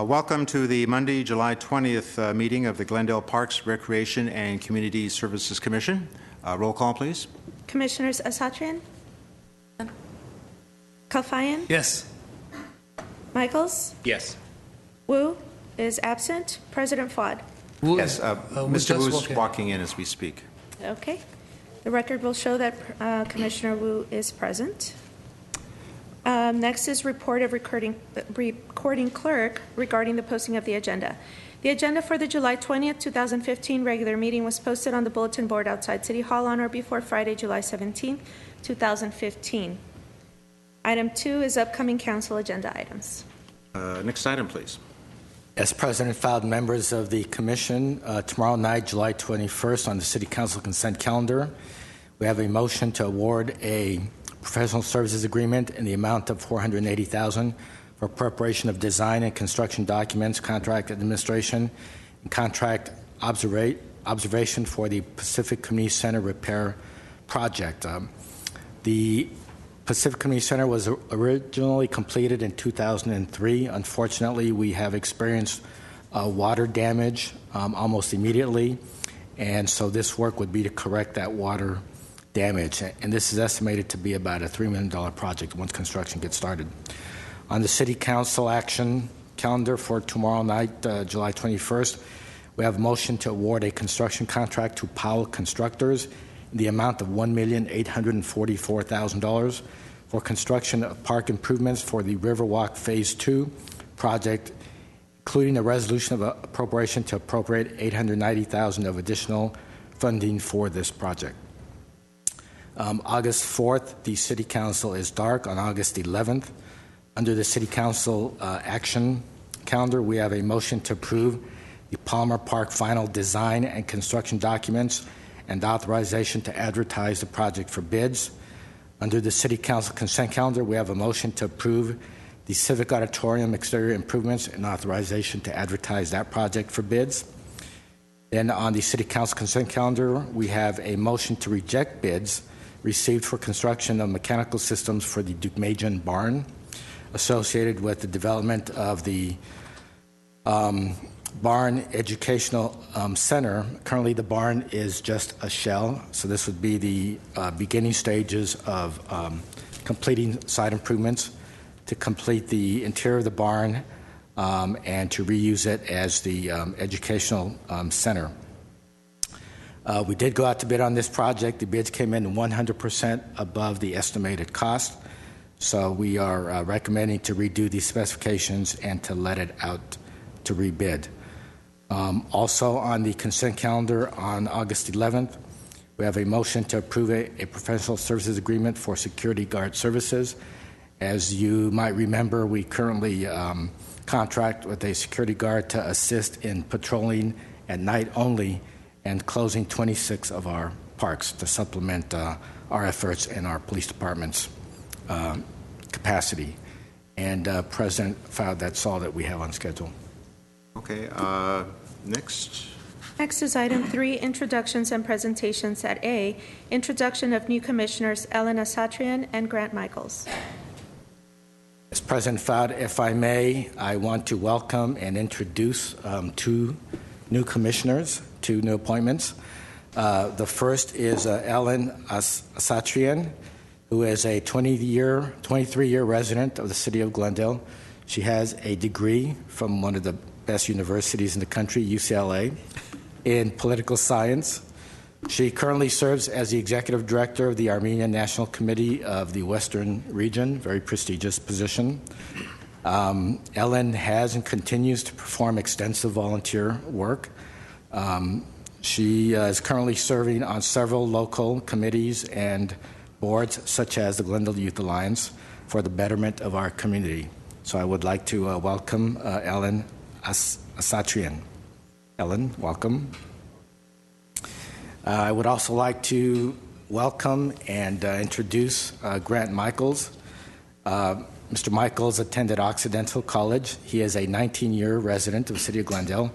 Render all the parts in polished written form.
Welcome to the Monday, July 20th meeting of the Glendale Parks, Recreation, and Community Services Commission. Roll call, please. Commissioners Asatrian? Kalfayan? Yes. Michaels? Yes. Wu is absent. President Fuad? Wu yes, Mr. Wu is walking in as we speak. Okay. The record will show that Commissioner Wu is present. Next is report of recording clerk regarding the posting of the agenda. The agenda for the July 20th, 2015 regular meeting was posted on the bulletin board outside City Hall on or before Friday, July 17th, 2015. Item 2 is upcoming council agenda items. Next item, please. As President filed, members of the Commission, tomorrow night, July 21st, on the City Council consent calendar, we have a motion to award a professional services agreement in the amount of $480,000 for preparation of design and construction documents, contract administration, and contract observation for the Pacific Community Center repair project. The Pacific Community Center was originally completed in 2003. Unfortunately, we have experienced water damage almost immediately, and so this work would be to correct that water damage, and this is estimated to be about a $3 million project once construction gets started. On the City Council action calendar for tomorrow night, July 21st, we have a motion to award a construction contract to Powell Constructors in the amount of $1,844,000 for construction of park improvements for the Riverwalk Phase 2 project, including a resolution of appropriation to appropriate $890,000 of additional funding for this project. August 4th, the City Council is dark. On August 11th, under the City Council action calendar, we have a motion to approve the Palmer Park final design and construction documents and authorization to advertise the project for bids. Under the City Council consent calendar, we have a motion to approve the Civic Auditorium exterior improvements and authorization to advertise that project for bids. Then on the City Council consent calendar, we have a motion to reject bids received for construction of mechanical systems for the Duke-Majan barn associated with the development of the barn educational center. Currently, the barn is just a shell, so this would be the beginning stages of completing site improvements to complete the interior of the barn and to reuse it as the educational center. We did go out to bid on this project. The bids came in 100% above the estimated cost, so we are recommending to redo these specifications and to let it out to rebid. Also on the consent calendar on August 11th, we have a motion to approve a professional services agreement for security guard services. As you might remember, we currently contract with a security guard to assist in patrolling at night only and closing 26 of our parks to supplement our efforts in our police department's capacity. And President Fowd, that's all that we have on schedule. Okay, next. Next is item 3, introductions and presentations at A, introduction of new commissioners Ellen Asatrian and Grant Michaels. As President Fowd, if I may, I want to welcome and introduce two new commissioners, two new appointments. The first is Ellen Asatrian, who is a 23-year resident of the city of Glendale. She has a degree from one of the best universities in the country, UCLA, in political science. She currently serves as the executive director of the Armenian National Committee of the Western Region, very prestigious position. Ellen has and continues to perform extensive volunteer work. She is currently serving on several local committees and boards, such as the Glendale Youth Alliance, for the betterment of our community. So I would like to welcome Ellen Asatrian. Ellen, welcome. I would also like to welcome and introduce Grant Michaels. Mr. Michaels attended Occidental College. He is a 19-year resident of the city of Glendale.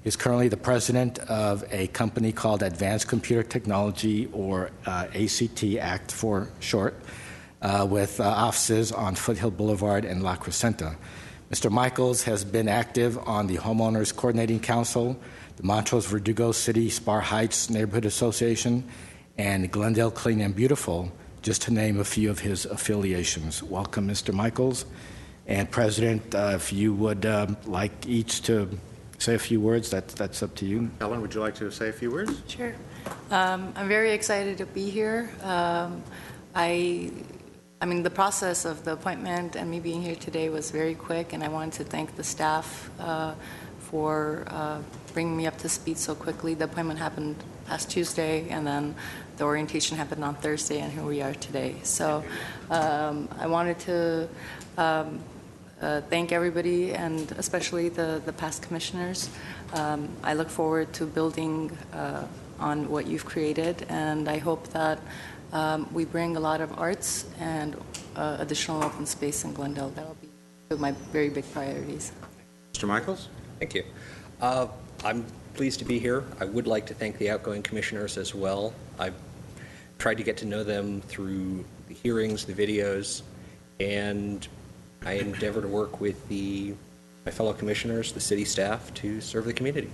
He is currently the president of a company called Advanced Computer Technology, or ACT Act for short, with offices on Foothill Boulevard and La Crescenta. Mr. Michaels has been active on the Homeowners Coordinating Council, the Montrose Verdugo City Spar Heights Neighborhood Association, and Glendale Clean and Beautiful, just to name a few of his affiliations. Welcome, Mr. Michaels. And President, if you would like each to say a few words, that's up to you. Ellen, would you like to say a few words? Sure. I'm very excited to be here. I mean, the process of the appointment and me being here today was very quick, and I wanted to thank the staff for bringing me up to speed so quickly. The appointment happened last Tuesday, and then the orientation happened on Thursday, and here we are today. So I wanted to thank everybody, and especially the past commissioners. I look forward to building on what you've created, and I hope that we bring a lot of arts and additional open space in Glendale. That will be one of my very big priorities. Mr. Michaels? Thank you. I'm pleased to be here. I would like to thank the outgoing commissioners as well. I've tried to get to know them through the hearings, the videos, and I endeavor to work with my fellow commissioners, the city staff, to serve the community.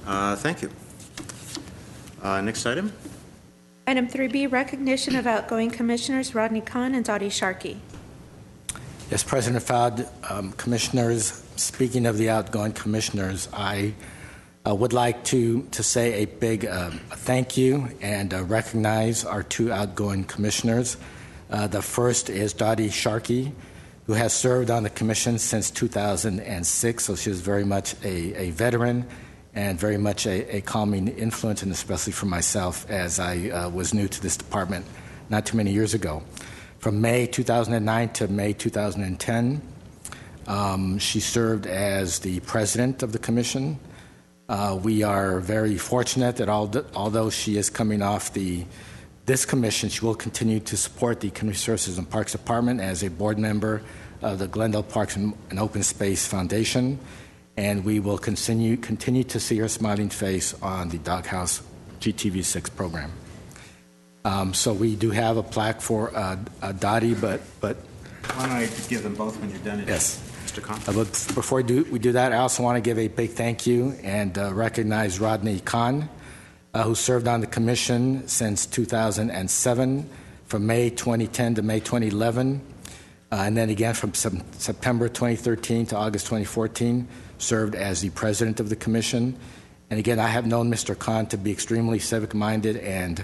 Thank you. Next item. Item 3B, recognition of outgoing commissioners Rodney Kahn and Dottie Sharkey. Yes, President Fowd, commissioners, speaking of the outgoing commissioners, I would like to say a big thank you and recognize our two outgoing commissioners. The first is Dottie Sharkey, who has served on the commission since 2006, so she is very much a veteran and very much a calming influence, and especially for myself as I was new to this department not too many years ago. From May 2009 to May 2010, she served as the president of the commission. We are very fortunate that although she is coming off this commission, she will continue to support the Community Services and Parks Department as a board member of the Glendale Parks and Open Space Foundation, and we will continue to see her smiling face on the Doghouse GTV6 program. So we do have a plaque for Dottie, but why don't I give them both when you're done? Yes. Mr. Kahn. But before we do that, I also want to give a big thank you and recognize Rodney Kahn, who served on the commission since 2007, from May 2010 to May 2011, and then again from September 2013 to August 2014, served as the president of the commission. And again, I have known Mr. Kahn to be extremely civic-minded and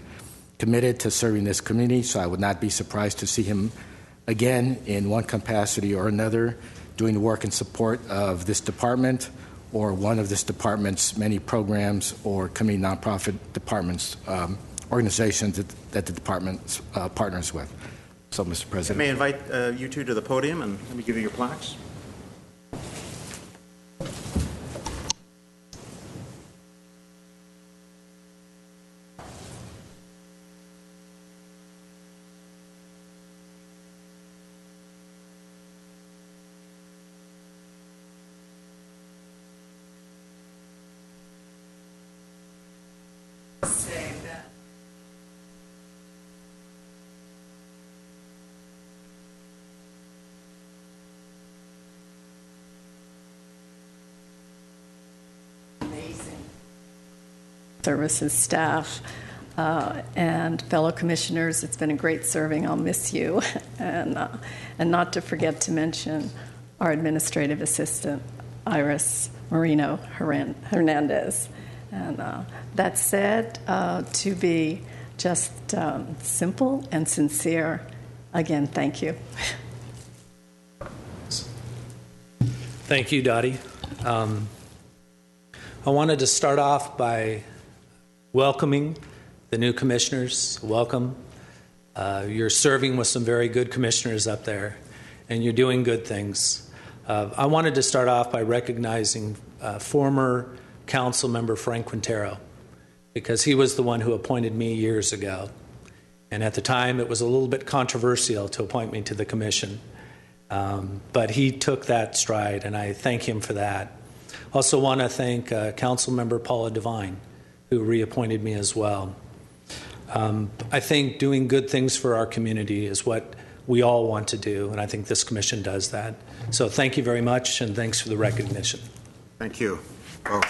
committed to serving this community, so I would not be surprised to see him again in one capacity or another doing work in support of this department or one of this department's many programs or community nonprofit departments, organizations that the department partners with. So, Mr. President. May I invite you two to the podium, and let me give you your plaques. Services staff and fellow commissioners, it's been a great serving. I'll miss you. And not to forget to mention our administrative assistant, Iris Marino Hernandez. And that said, to be just simple and sincere, again, thank you. Thank you, Dottie. I wanted to start off by welcoming the new commissioners. Welcome. You're serving with some very good commissioners up there, and you're doing good things. I wanted to start off by recognizing former council member Frank Quintero, because he was the one who appointed me years ago. And at the time, it was a little bit controversial to appoint me to the commission. But he took that stride, and I thank him for that. Also want to thank Council Member Paula Devine, who reappointed me as well. I think doing good things for our community is what we all want to do, and I think this commission does that. So thank you very much, and thanks for the recognition. Thank you both.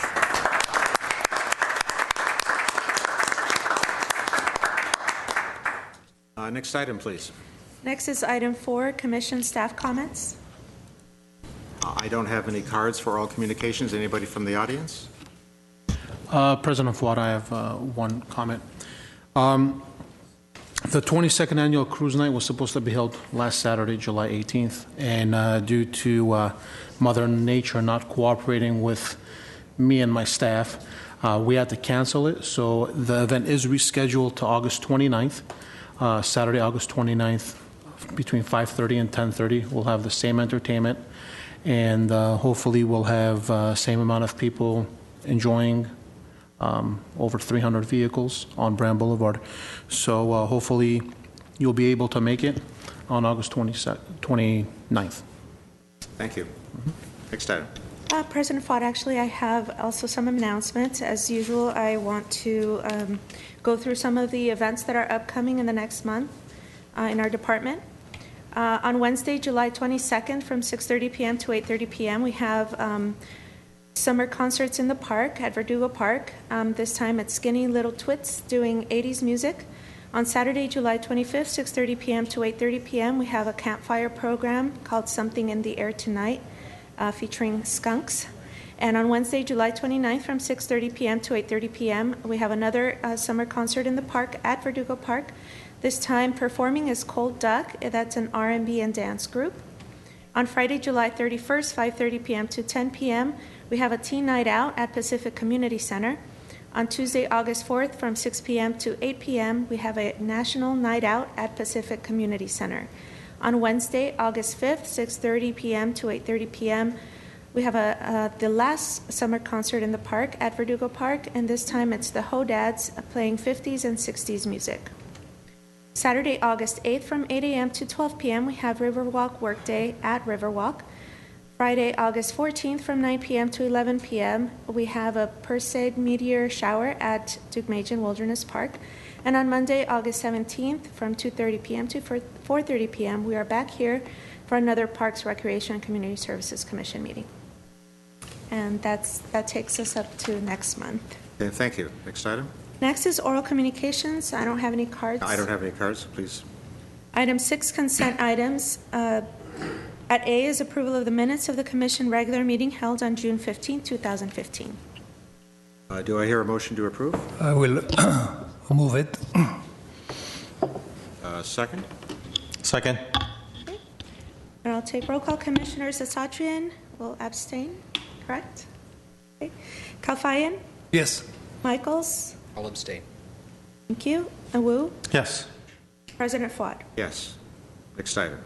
Next item, please. Next is item 4, commission staff comments. I don't have any cards for oral communications. Anybody from the audience? President Fuad, I have one comment. The 22nd annual cruise night was supposed to be held last Saturday, July 18th, and due to Mother Nature not cooperating with me and my staff, we had to cancel it. So the event is rescheduled to August 29th, Saturday, August 29th, between 5:30 and 10:30. We'll have the same entertainment, and hopefully we'll have same amount of people enjoying over 300 vehicles on Brand Boulevard. So hopefully you'll be able to make it on August 29th. Thank you. Next item. President Fott, actually, I have also some announcements. As usual, I want to go through some of the events that are upcoming in the next month in our department. On Wednesday, July 22nd, from 6:30 p.m. to 8:30 p.m., we have summer concerts in the park at Verdugo Park. This time it's Skinny Little Twits doing 80s music. On Saturday, July 25th, 6:30 p.m. to 8:30 p.m., we have a campfire program called Something in the Air Tonight, featuring skunks. And on Wednesday, July 29th, from 6:30 p.m. to 8:30 p.m., we have another summer concert in the park at Verdugo Park. This time performing is Cold Duck. That's an R&B and dance group. On Friday, July 31st, 5:30 p.m. to 10 p.m., we have a teen night out at Pacific Community Center. On Tuesday, August 4th, from 6 p.m. to 8 p.m., we have a national night out at Pacific Community Center. On Wednesday, August 5th, 6:30 p.m. to 8:30 p.m., we have the last summer concert in the park at Verdugo Park, and this time it's the Ho Dads playing 50s and 60s music. Saturday, August 8th, from 8 a.m. to 12 p.m., we have Riverwalk Workday at Riverwalk. Friday, August 14th, from 9 p.m. to 11 p.m., we have a Perseid Meteor Shower at Duke-Majan Wilderness Park. And on Monday, August 17th, from 2:30 p.m. to 4:30 p.m., we are back here for another Parks, Recreation, and Community Services Commission meeting. And that takes us up to next month. Okay, thank you. Next item. Next is oral communications. I don't have any cards. I don't have any cards, please. Item 6, consent items. At A is approval of the minutes of the Commission regular meeting held on June 15, 2015. Do I hear a motion to approve? I will move it. Second? Second. Okay. And I'll take roll call. Commissioner Sasatrian will abstain, correct? Okay. Kalfayan? Yes. Michaels? I'll abstain. Thank you. And Wu? Yes. President Fuad. Yes. Next item.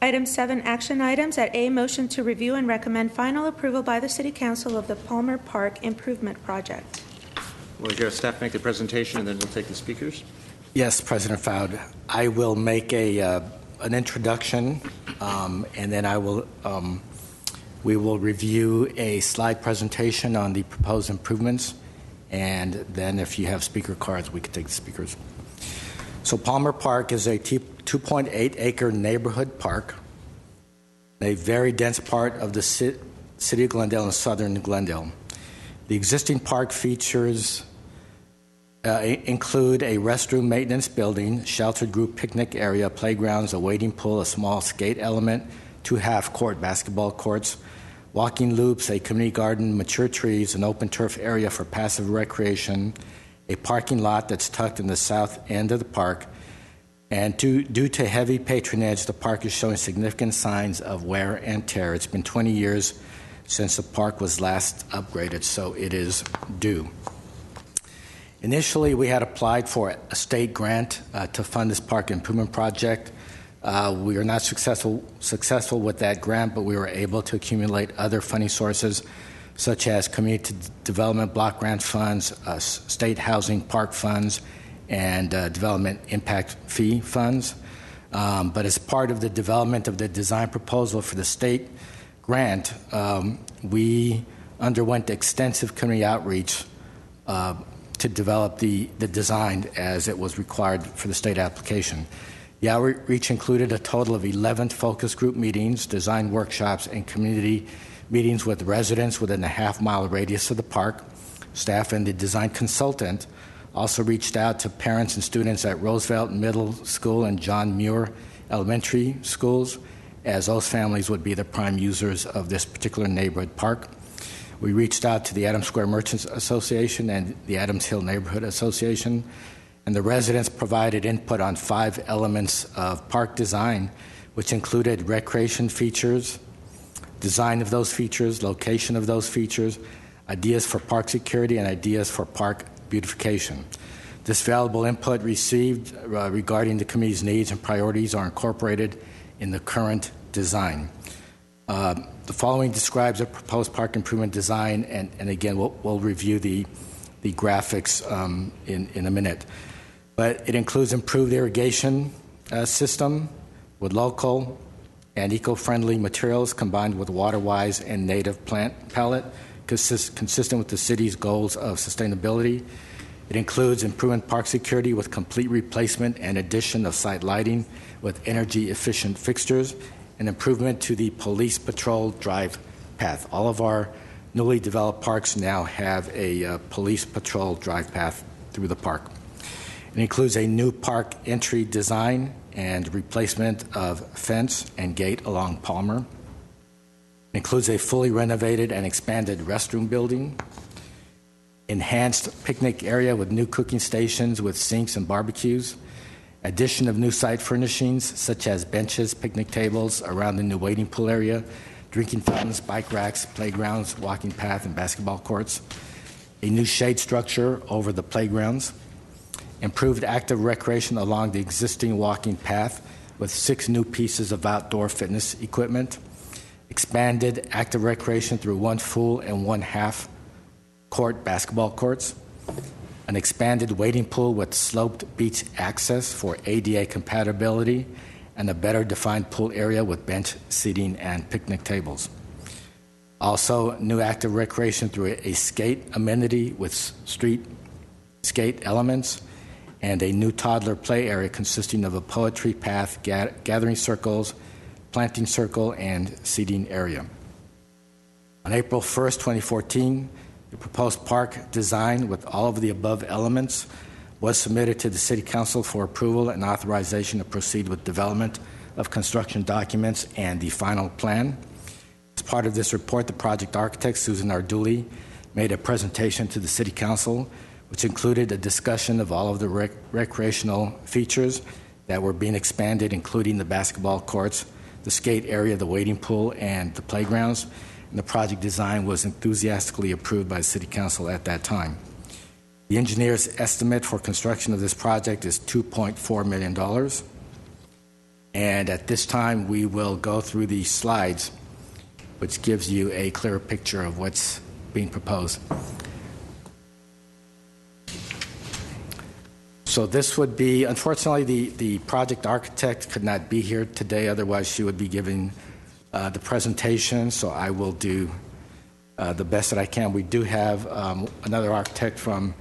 Item 7, action items. At A, motion to review and recommend final approval by the City Council of the Palmer Park Improvement Project. Will your staff make the presentation and then we'll take the speakers? Yes, President Fowd. I will make an introduction, and then we will review a slide presentation on the proposed improvements, and then if you have speaker cards, we can take the speakers. So Palmer Park is a 2.8-acre neighborhood park, a very dense part of the city of Glendale and southern Glendale. The existing park features include a restroom maintenance building, sheltered group picnic area, playgrounds, a wading pool, a small skate element, 2 half-court basketball courts, walking loops, a community garden, mature trees, an open turf area for passive recreation, a parking lot that's tucked in the south end of the park. And due to heavy patronage, the park is showing significant signs of wear and tear. It's been 20 years since the park was last upgraded, so it is due. Initially, we had applied for a state grant to fund this park improvement project. We were not successful with that grant, but we were able to accumulate other funding sources, such as community development block grant funds, state housing park funds, and development impact fee funds. But as part of the development of the design proposal for the state grant, we underwent extensive community outreach to develop the design as it was required for the state application. The outreach included a total of 11 focus group meetings, design workshops, and community meetings with residents within a half-mile radius of the park. Staff and the design consultant also reached out to parents and students at Roosevelt Middle School and John Muir Elementary Schools, as those families would be the prime users of this particular neighborhood park. We reached out to the Adams Square Merchants Association and the Adams Hill Neighborhood Association, and the residents provided input on 5 elements of park design, which included recreation features, design of those features, location of those features, ideas for park security, and ideas for park beautification. This valuable input received regarding the committee's needs and priorities are incorporated in the current design. The following describes a proposed park improvement design, and again, we'll review the graphics in a minute. But it includes improved irrigation system with local and eco-friendly materials combined with water-wise and native plant palette, consistent with the city's goals of sustainability. It includes improvement park security with complete replacement and addition of site lighting with energy-efficient fixtures, and improvement to the police patrol drive path. All of our newly developed parks now have a police patrol drive path through the park. It includes a new park entry design and replacement of fence and gate along Palmer. It includes a fully renovated and expanded restroom building, enhanced picnic area with new cooking stations with sinks and barbecues, addition of new site furnishings such as benches, picnic tables around the new wading pool area, drinking fountains, bike racks, playgrounds, walking path, and basketball courts, a new shade structure over the playgrounds, improved active recreation along the existing walking path with 6 new pieces of outdoor fitness equipment, expanded active recreation through 1 full and 1 half court basketball courts, an expanded wading pool with sloped beach access for ADA compatibility, and a better defined pool area with bench seating and picnic tables. Also, new active recreation through a skate amenity with street skate elements, and a new toddler play area consisting of a poetry path, gathering circles, planting circle, and seating area. On April 1st, 2014, the proposed park design with all of the above elements was submitted to the City Council for approval and authorization to proceed with development of construction documents and the final plan. As part of this report, the project architect, Susan Arduli, made a presentation to the City Council, which included a discussion of all of the recreational features that were being expanded, including the basketball courts, the skate area, the wading pool, and the playgrounds. And the project design was enthusiastically approved by the City Council at that time. The engineer's estimate for construction of this project is $2.4 million. And at this time, we will go through these slides, which gives you a clearer picture of what's being proposed. So this would be, unfortunately, the project architect could not be here today, otherwise she would be giving the presentation, so I will do the best that I can. We do have another architect from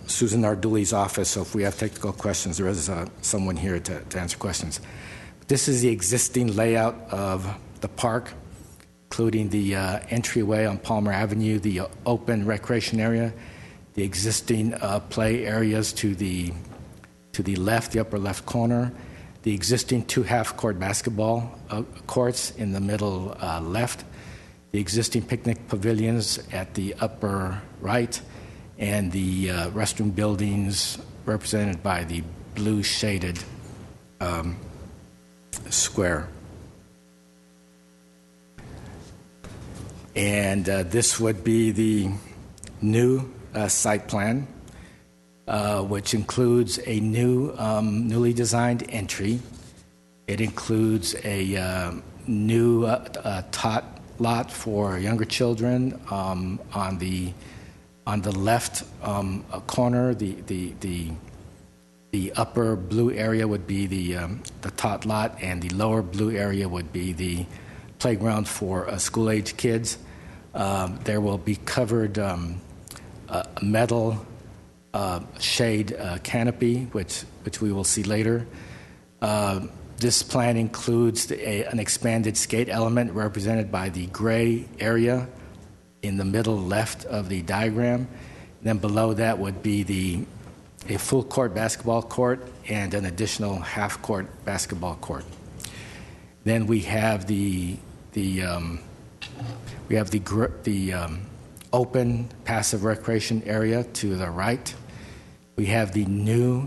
Susan Arduli's office, so if we have technical questions, there is someone here to answer questions. This is the existing layout of the park, including the entryway on Palmer Avenue, the open recreation area, the existing play areas to the left, the upper left corner, the existing 2 half-court basketball courts in the middle left, the existing picnic pavilions at the upper right, and the restroom buildings represented by the blue shaded square. And this would be the new site plan, which includes a newly designed entry. It includes a new tot lot for younger children on the left corner. The upper blue area would be the tot lot, and the lower blue area would be the playground for school-age kids. There will be covered metal shade canopy, which we will see later. This plan includes an expanded skate element represented by the gray area in the middle left of the diagram. Then below that would be a full court basketball court and an additional half court basketball court. Then we have the open passive recreation area to the right. We have the new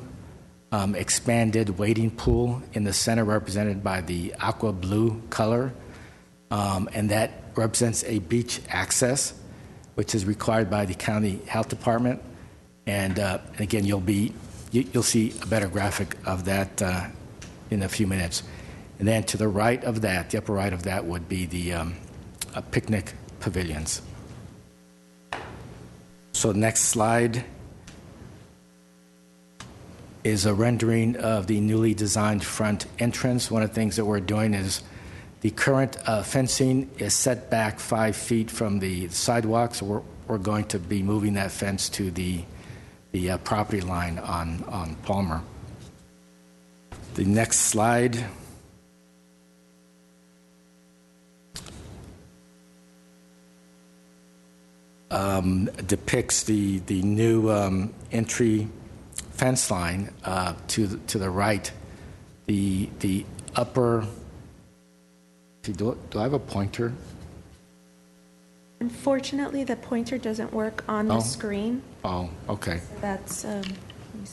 expanded wading pool in the center, represented by the aqua blue color, and that represents a beach access, which is required by the county health department. And again, you'll see a better graphic of that in a few minutes. And then to the right of that, the upper right of that, would be the picnic pavilions. So next slide is a rendering of the newly designed front entrance. One of the things that we're doing is the current fencing is set back 5 feet from the sidewalk, so we're going to be moving that fence to the property line on Palmer. The next slide depicts the new entry fence line to the right. The upper. Do I have a pointer? Unfortunately, the pointer doesn't work on the screen. Oh, okay. That's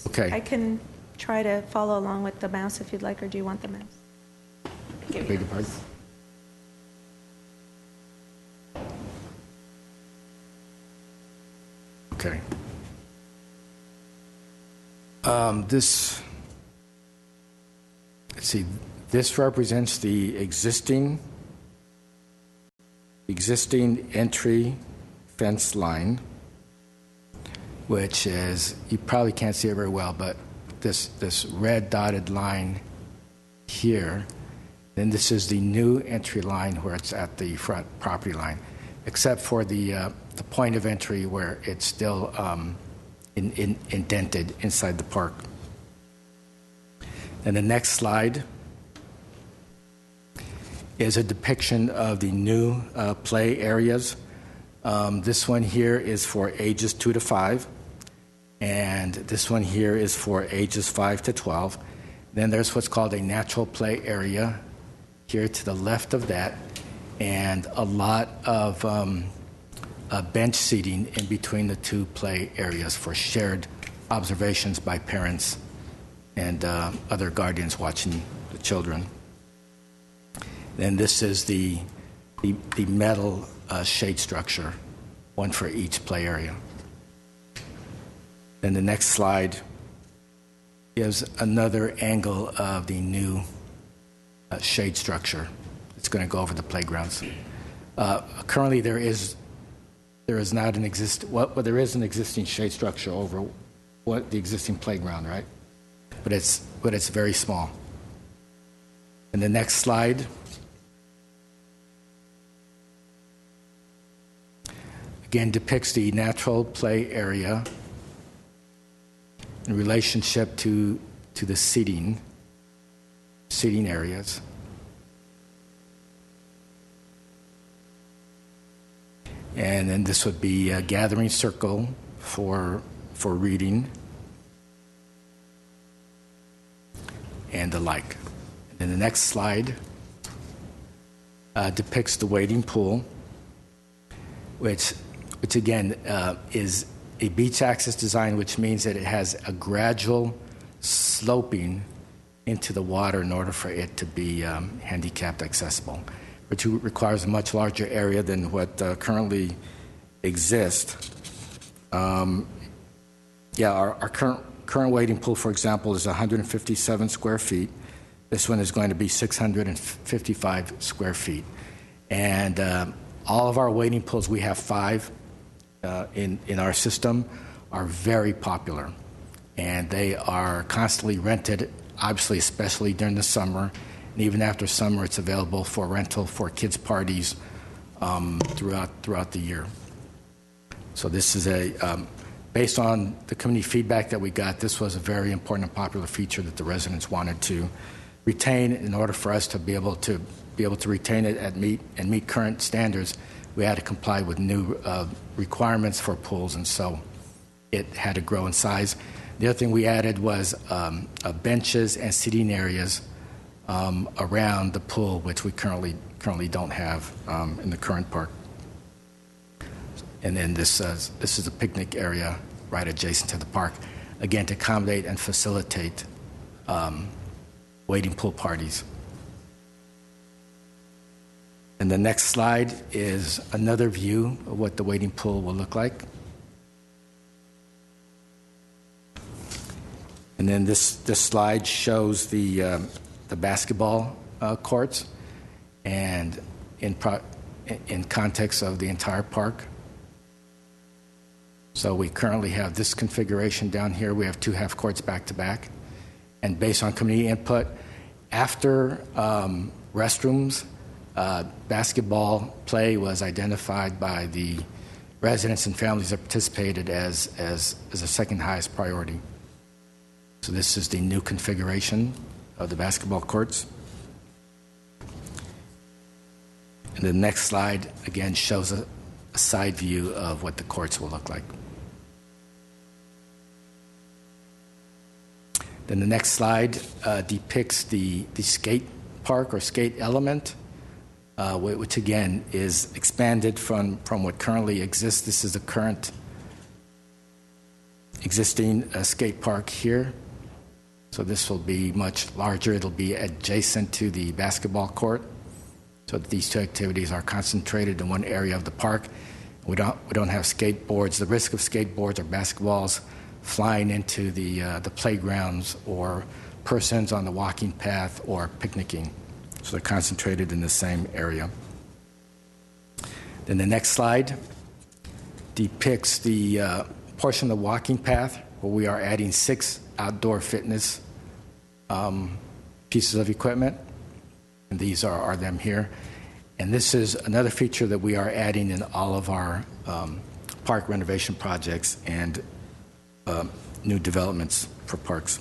Okay. I can try to follow along with the mouse if you'd like, or do you want the mouse? Beg your pardon? Okay. Let's see. This represents the existing entry fence line, which is, you probably can't see it very well, but this red dotted line here. Then this is the new entry line where it's at the front property line, except for the point of entry where it's still indented inside the park. And the next slide is a depiction of the new play areas. This one here is for ages 2 to 5, and this one here is for ages 5 to 12. Then there's what's called a natural play area here to the left of that, and a lot of bench seating in between the two play areas for shared observations by parents and other guardians watching the children. Then this is the metal shade structure, one for each play area. Then the next slide gives another angle of the new shade structure. It's going to go over the playgrounds. Currently, there is not an there is an existing shade structure over the existing playground, right? But it's very small. And the next slide again depicts the natural play area in relationship to the seating areas. And then this would be a gathering circle for reading and the like. And then the next slide depicts the wading pool, which again is a beach access design, which means that it has a gradual sloping into the water in order for it to be handicapped accessible, which requires a much larger area than what currently exists. Our current wading pool, for example, is 157 square feet. This one is going to be 655 square feet. And all of our wading pools, we have 5 in our system, are very popular. And they are constantly rented, obviously, especially during the summer. And even after summer, it's available for rental for kids' parties throughout the year. So this is based on the community feedback that we got, this was a very important and popular feature that the residents wanted to retain, in order for us to be able to retain it and meet current standards, we had to comply with new requirements for pools, and so it had to grow in size. The other thing we added was benches and seating areas around the pool, which we currently don't have in the current park. And then this is a picnic area right adjacent to the park, again to accommodate and facilitate wading pool parties. And the next slide is another view of what the wading pool will look like. And then this slide shows the basketball courts, and in context of the entire park. So we currently have this configuration down here. We have 2 half courts back to back, and based on community input, after restrooms, basketball play was identified by the residents and families that participated as a second highest priority. So this is the new configuration of the basketball courts. And the next slide again shows a side view of what the courts will look like. Then the next slide depicts the skate park or skate element, which again is expanded from what currently exists. This is the current existing skate park here. So this will be much larger. It'll be adjacent to the basketball court. So these 2 activities are concentrated in one area of the park. We don't have skateboards. The risk of skateboards or basketballs flying into the playgrounds or persons on the walking path or picnicking. So they're concentrated in the same area. Then the next slide depicts the portion of the walking path where we are adding 6 outdoor fitness pieces of equipment, and these are them here. And this is another feature that we are adding in all of our park renovation projects and new developments for parks.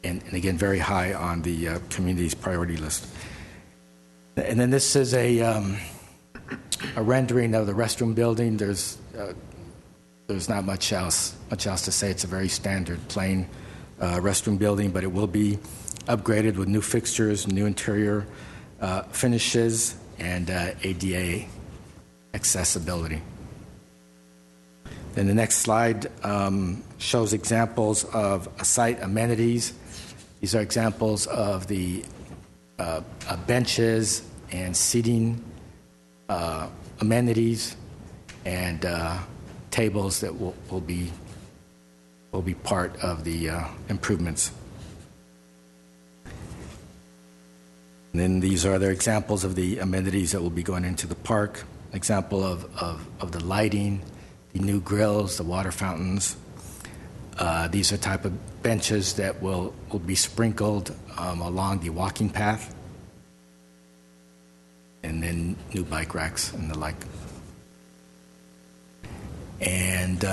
And again, very high on the community's priority list. And then this is a rendering of the restroom building. There's not much else to say. It's a very standard, plain restroom building, but it will be upgraded with new fixtures, new interior finishes, and ADA accessibility. Then the next slide shows examples of site amenities. These are examples of the benches and seating amenities and tables that will be part of the improvements. And then these are other examples of the amenities that will be going into the park. Example of the lighting, the new grills, the water fountains. These are type of benches that will be sprinkled along the walking path. And then new bike racks and the like. And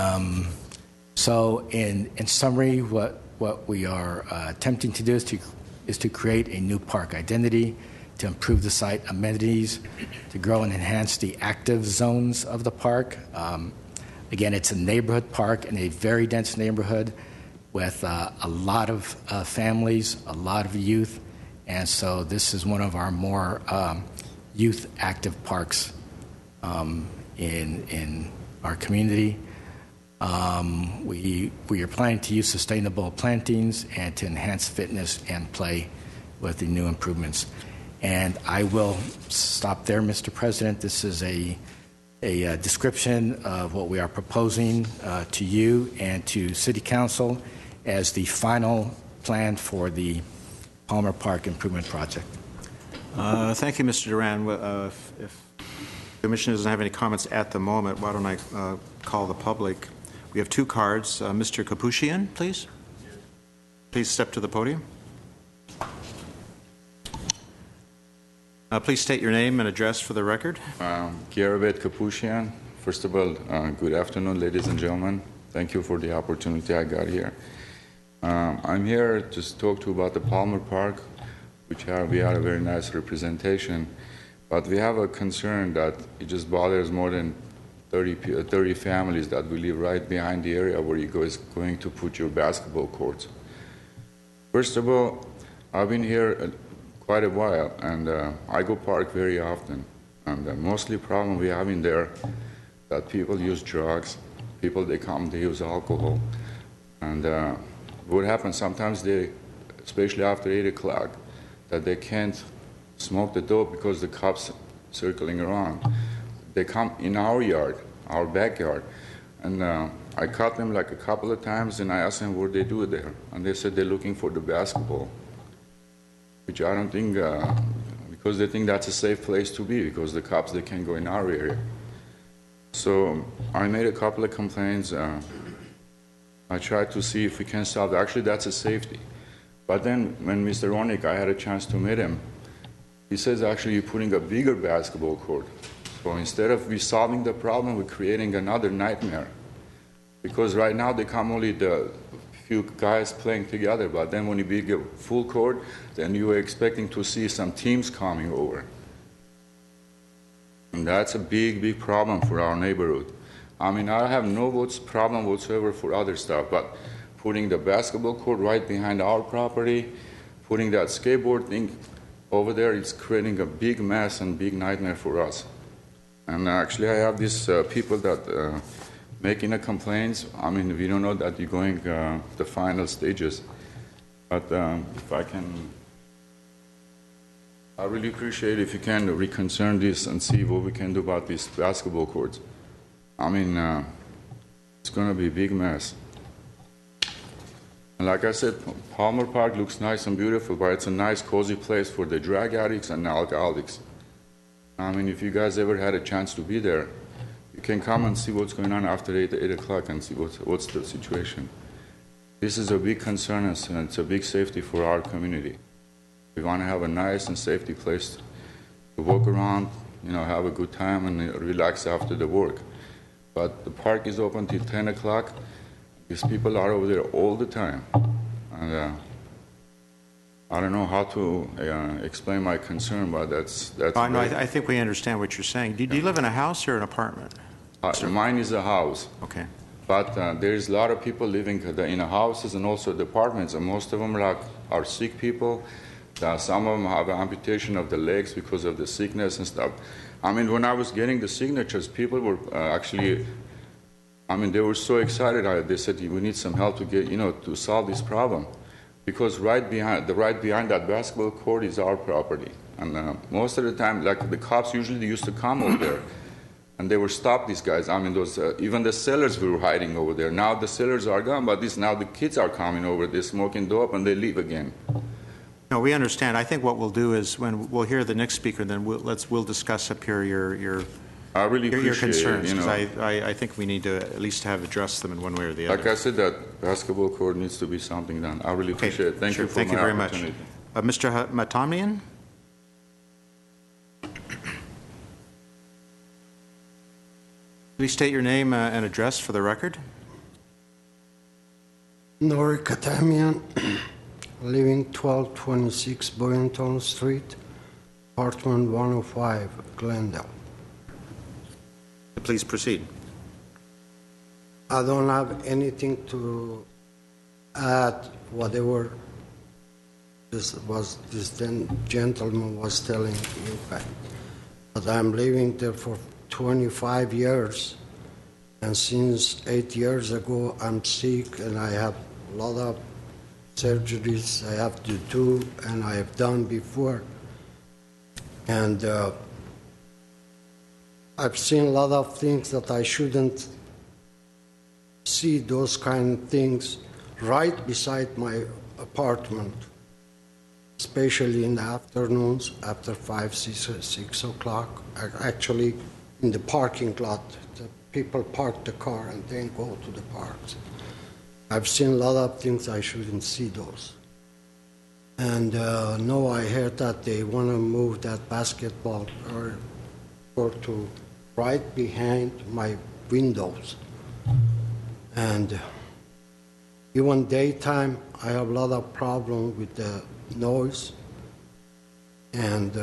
so in summary, what we are attempting to do is to create a new park identity, to improve the site amenities, to grow and enhance the active zones of the park. Again, it's a neighborhood park in a very dense neighborhood with a lot of families, a lot of youth, and so this is one of our more youth active parks in our community. We are planning to use sustainable plantings and to enhance fitness and play with the new improvements. And I will stop there, Mr. President. This is a description of what we are proposing to you and to City Council as the final plan for the Palmer Park Improvement Project. Thank you, Mr. Duran. If the Commission doesn't have any comments at the moment, why don't I call the public? We have 2 cards. Mr. Kapushian, please. Please step to the podium. Please state your name and address for the record. Gerabet Kapushian. First of all, good afternoon, ladies and gentlemen. Thank you for the opportunity I got here. I'm here to talk to you about the Palmer Park, which we had a very nice representation, but we have a concern that it just bothers more than 30 families that we live right behind the area where you guys going to put your basketball courts. First of all, I've been here quite a while, and I go park very often. And the mostly problem we have in there that people use drugs, people they come, they use alcohol, and what happens sometimes they, especially after 8 o'clock, that they can't smoke the dope because the cops circling around. They come in our yard, our backyard, and I caught them like a couple of times, and I asked them what they do there, and they said they're looking for the basketball, which I don't think, because they think that's a safe place to be, because the cops, they can't go in our area. So I made a couple of complaints. I tried to see if we can solve it. Actually, that's a safety. But then when Mr. Ronick, I had a chance to meet him, he says actually you're putting a bigger basketball court. So instead of we solving the problem, we're creating another nightmare. Because right now they come only the few guys playing together, but then when you build a full court, then you are expecting to see some teams coming over. And that's a big, big problem for our neighborhood. I mean, I have no problem whatsoever for other stuff, but putting the basketball court right behind our property, putting that skateboard thing over there, it's creating a big mess and big nightmare for us. And actually, I have these people that making a complaints. I mean, we don't know that you're going the final stages. But if I can, I really appreciate if you can reconcern this and see what we can do about these basketball courts. I mean, it's going to be a big mess. And like I said, Palmer Park looks nice and beautiful, but it's a nice, cozy place for the drug addicts and alcoholics. I mean, if you guys ever had a chance to be there, you can come and see what's going on after 8 o'clock and see what's the situation. This is a big concern, and it's a big safety for our community. We want to have a nice and safety place to walk around, have a good time and relax after the work. But the park is open till 10 o'clock. These people are over there all the time. And I don't know how to explain my concern, but that's no, I think we understand what you're saying. Do you live in a house or an apartment? Mine is a house. Okay. But there's a lot of people living in houses and also the apartments, and most of them are sick people. Some of them have an amputation of the legs because of the sickness and stuff. I mean, when I was getting the signatures, people were actually, I mean, they were so excited. They said, we need some help to get, to solve this problem. Because right behind that basketball court is our property. And most of the time, like the cops usually used to come over there. And they would stop these guys. I mean, even the sellers were hiding over there. Now the sellers are gone, but now the kids are coming over. They're smoking dope and they leave again. No, we understand. I think what we'll do is when we'll hear the next speaker, then we'll discuss up here your I really appreciate your concerns, because it, I think we need to at least have addressed them in one way or the other. Like I said, that basketball court needs to be something done. I really appreciate it. Thank you for Thank you my very much. opportunity. Mr. Matamian? Please state your name and address for the record. Nori Katamian, living 1226 Boynton Street, apartment 105, Glendale. Please proceed. I don't have anything to add whatever this gentleman was telling you back. But I'm living there for 25 years, and since 8 years ago I'm sick and I have a lot of surgeries I have to do and I have done before. And I've seen a lot of things that I shouldn't see, those kind of things right beside my apartment, especially in the afternoons after 5, 6 o'clock. Actually, in the parking lot, the people park the car and then go to the parks. I've seen a lot of things I shouldn't see those. And no, I heard that they want to move that basketball court to right behind my windows. And Even daytime, I have a lot of problem with the noise. And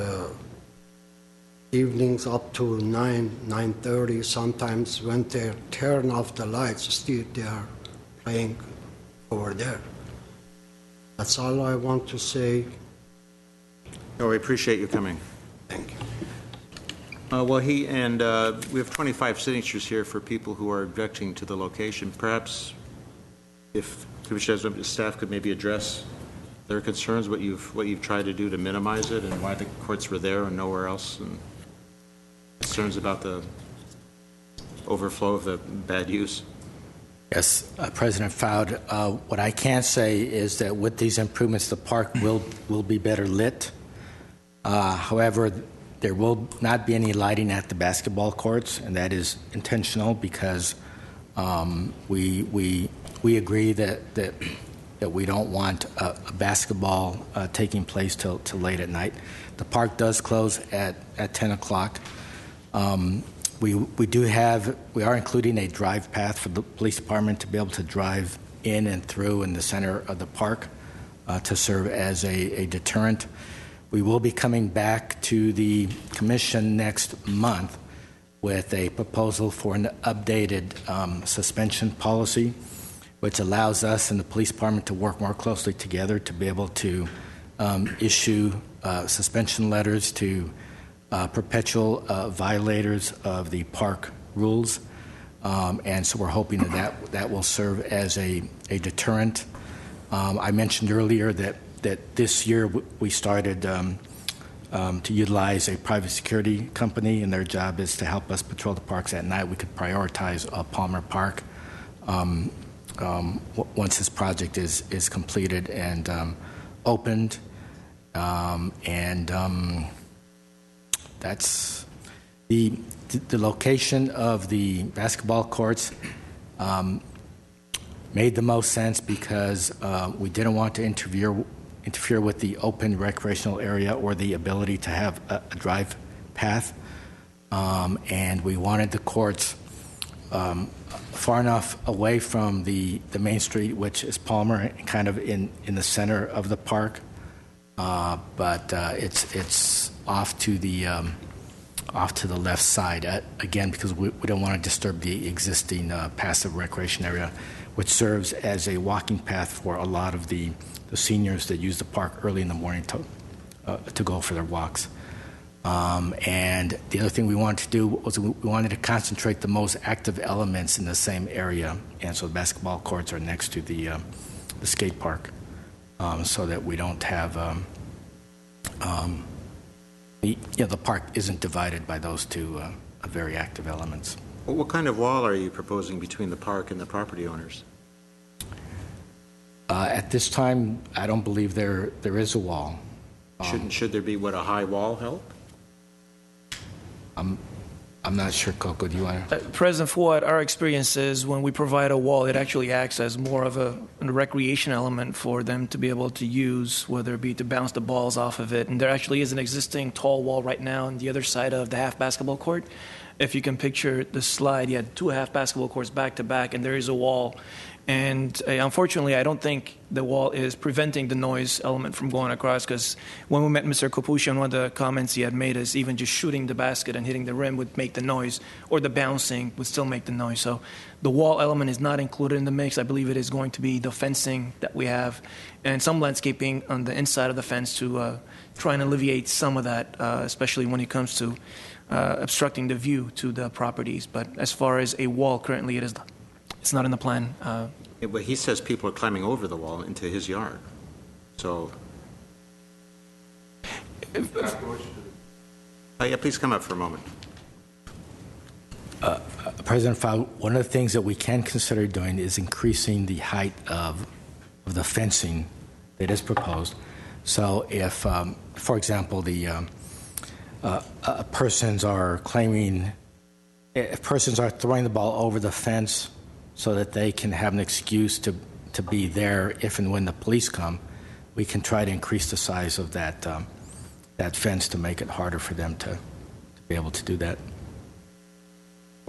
evenings up to 9:30, sometimes when they turn off the lights, still they are playing over there. That's all I want to say. Oh, we appreciate you coming. Thank you. Well, we have 25 signatures here for people who are objecting to the location. Perhaps if Commissioner staff could maybe address their concerns, what you've tried to do to minimize it, and why the courts were there and nowhere else, and concerns about the overflow of the bad use. Yes, President Fowd, what I can say is that with these improvements, the park will be better lit. However, there will not be any lighting at the basketball courts, and that is intentional because we agree that we don't want a basketball taking place till late at night. The park does close at 10 o'clock. We are including a drive path for the police department to be able to drive in and through in the center of the park to serve as a deterrent. We will be coming back to the commission next month with a proposal for an updated suspension policy, which allows us and the police department to work more closely together to be able to issue suspension letters to perpetual violators of the park rules. And so we're hoping that will serve as a deterrent. I mentioned earlier that this year we started to utilize a private security company, and their job is to help us patrol the parks at night. We could prioritize Palmer Park once this project is completed and opened. That's the location of the basketball courts made the most sense because we didn't want to interfere with the open recreational area or the ability to have a drive path. And we wanted the courts far enough away from the main street, which is Palmer, kind of in the center of the park. But it's off to the left side, again, because we don't want to disturb the existing passive recreation area, which serves as a walking path for a lot of the seniors that use the park early in the morning to go for their walks. And the other thing we wanted to do was we wanted to concentrate the most active elements in the same area, and so the basketball courts are next to the skate park, so that we don't have the park isn't divided by those two very active elements. What kind of wall are you proposing between the park and the property owners? At this time, I don't believe there is a wall. Should there be a high wall help? I'm not sure, Coco. Do you want to? President Fouad, our experience is when we provide a wall, it actually acts as more of a recreation element for them to be able to use, whether it be to bounce the balls off of it. And there actually is an existing tall wall right now on the other side of the half basketball court. If you can picture the slide, you had two half basketball courts back to back, and there is a wall. And unfortunately, I don't think the wall is preventing the noise element from going across, because when we met Mr. Kopushian, one of the comments he had made is even just shooting the basket and hitting the rim would make the noise, or the bouncing would still make the noise. So the wall element is not included in the mix. I believe it is going to be the fencing that we have and some landscaping on the inside of the fence to try and alleviate some of that, especially when it comes to obstructing the view to the properties. But as far as a wall, currently it's not in the plan. Yeah, but he says people are climbing over the wall into his yard. So, yeah, please come up for a moment. President Fowle, one of the things that we can consider doing is increasing the height of the fencing that is proposed. So if, for example, persons are throwing the ball over the fence so that they can have an excuse to be there if and when the police come, we can try to increase the size of that fence to make it harder for them to be able to do that.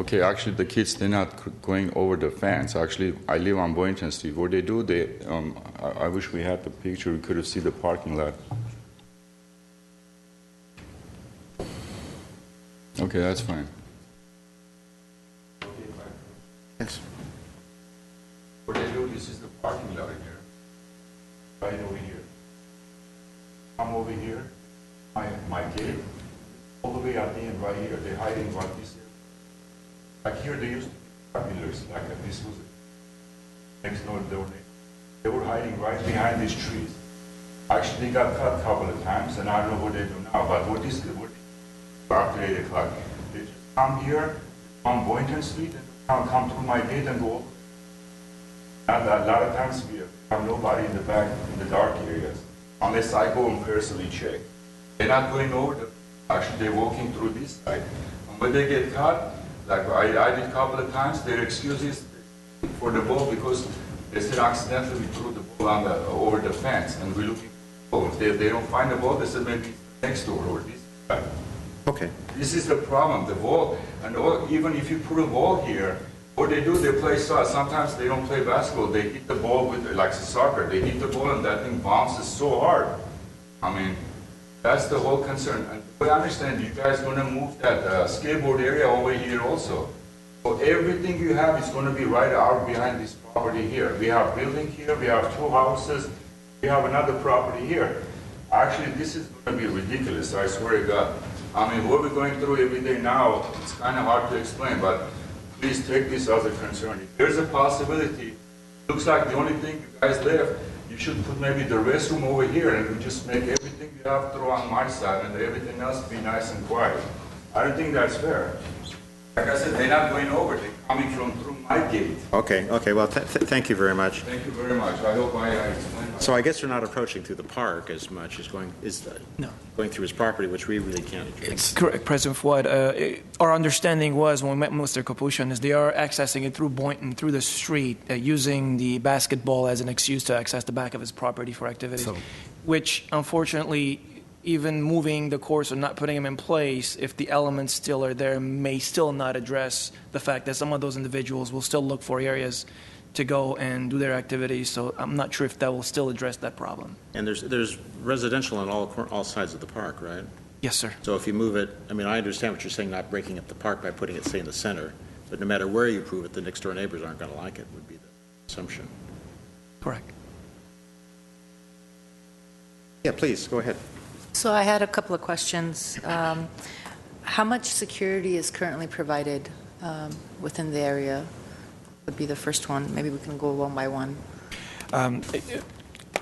Okay, actually, the kids, they're not going over the fence. Actually, I live on Boynton Street. What they do, I wish we had the picture. We could have seen the parking lot. Okay, that's fine. Yes. What they do, this is the parking lot here, right over here. Come over here, my gate, all the way at the end right here. They're hiding right this area. Like here, they used to be travelers, like this was next door. They were hiding right behind these trees. Actually, they got cut a couple of times, and I don't know what they do now. But what is after 8 o'clock? They just come here on Boynton Street and come through my gate and go over. And a lot of times we have nobody in the back in the dark areas, unless I go and personally check. They're not going over actually they're walking through this side. And when they get caught, like I did a couple of times, their excuses for the ball because they said accidentally we threw the ball on over the fence and we're looking for the ball. If they don't find the ball, they said maybe next door or this side. Okay. This is the problem, the ball, and even if you put a ball here, what they do, they play soccer. Sometimes they don't play basketball. They hit the ball with, like soccer, they hit the ball and that thing bounces so hard. I mean, that's the whole concern. And I understand you guys going to move that skateboard area over here also. So everything you have is going to be right out behind this property here. We have building here, we have 2 houses, we have another property here. Actually, this is going to be ridiculous, I swear to God. I mean, what we're going through every day now, it's kind of hard to explain, but please take this as a concern. If there's a possibility, looks like the only thing you guys left, you should put maybe the restroom over here and we just make everything you have throw on my side and everything else be nice and quiet. I don't think that's fair. Like I said, they're not going over, they're coming through my gate. Okay, well, thank you very much. Thank you very much. I hope I explained. So I guess they're not approaching through the park as much as going through his property, which we really can't. It's correct, President Fuad. Our understanding was when we met Mr. Kapushian is they are accessing it through Boynton, through the street, using the basketball as an excuse to access the back of his property for activities, which unfortunately, even moving the course or not putting them in place, if the elements still are there, may still not address the fact that some of those individuals will still look for areas to go and do their activities. So I'm not sure if that will still address that problem. And there's residential on all sides of the park, right? Yes, sir. So if you move it, I mean, I understand what you're saying, not breaking up the park by putting it, say, in the center, but no matter where you prove it, the next door neighbors aren't going to like it, would be the assumption. Correct. Yeah, please, go ahead. So I had a couple of questions. How much security is currently provided within the area? Would be the first one. Maybe we can go one by one.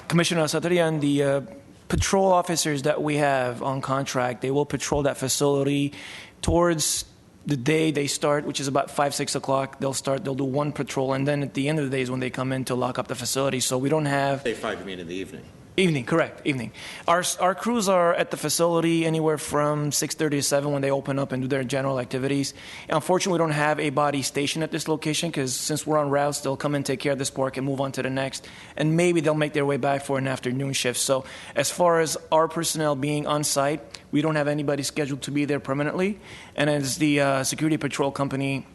Commissioner Satarian, the patrol officers that we have on contract, they will patrol that facility towards the day they start, which is about 5, 6 o'clock. They'll do one patrol, and then at the end of the day is when they come in to lock up the facility. So we don't have... Say 5, you mean in the evening? Evening, correct, evening. Our crews are at the facility anywhere from 6:30 to 7 when they open up and do their general activities. Unfortunately, we don't have a body station at this location because since we're on routes, they'll come and take care of this park and move on to the next. And maybe they'll make their way back for an afternoon shift. So as far as our personnel being on site, we don't have anybody scheduled to be there permanently. And as the security patrol company,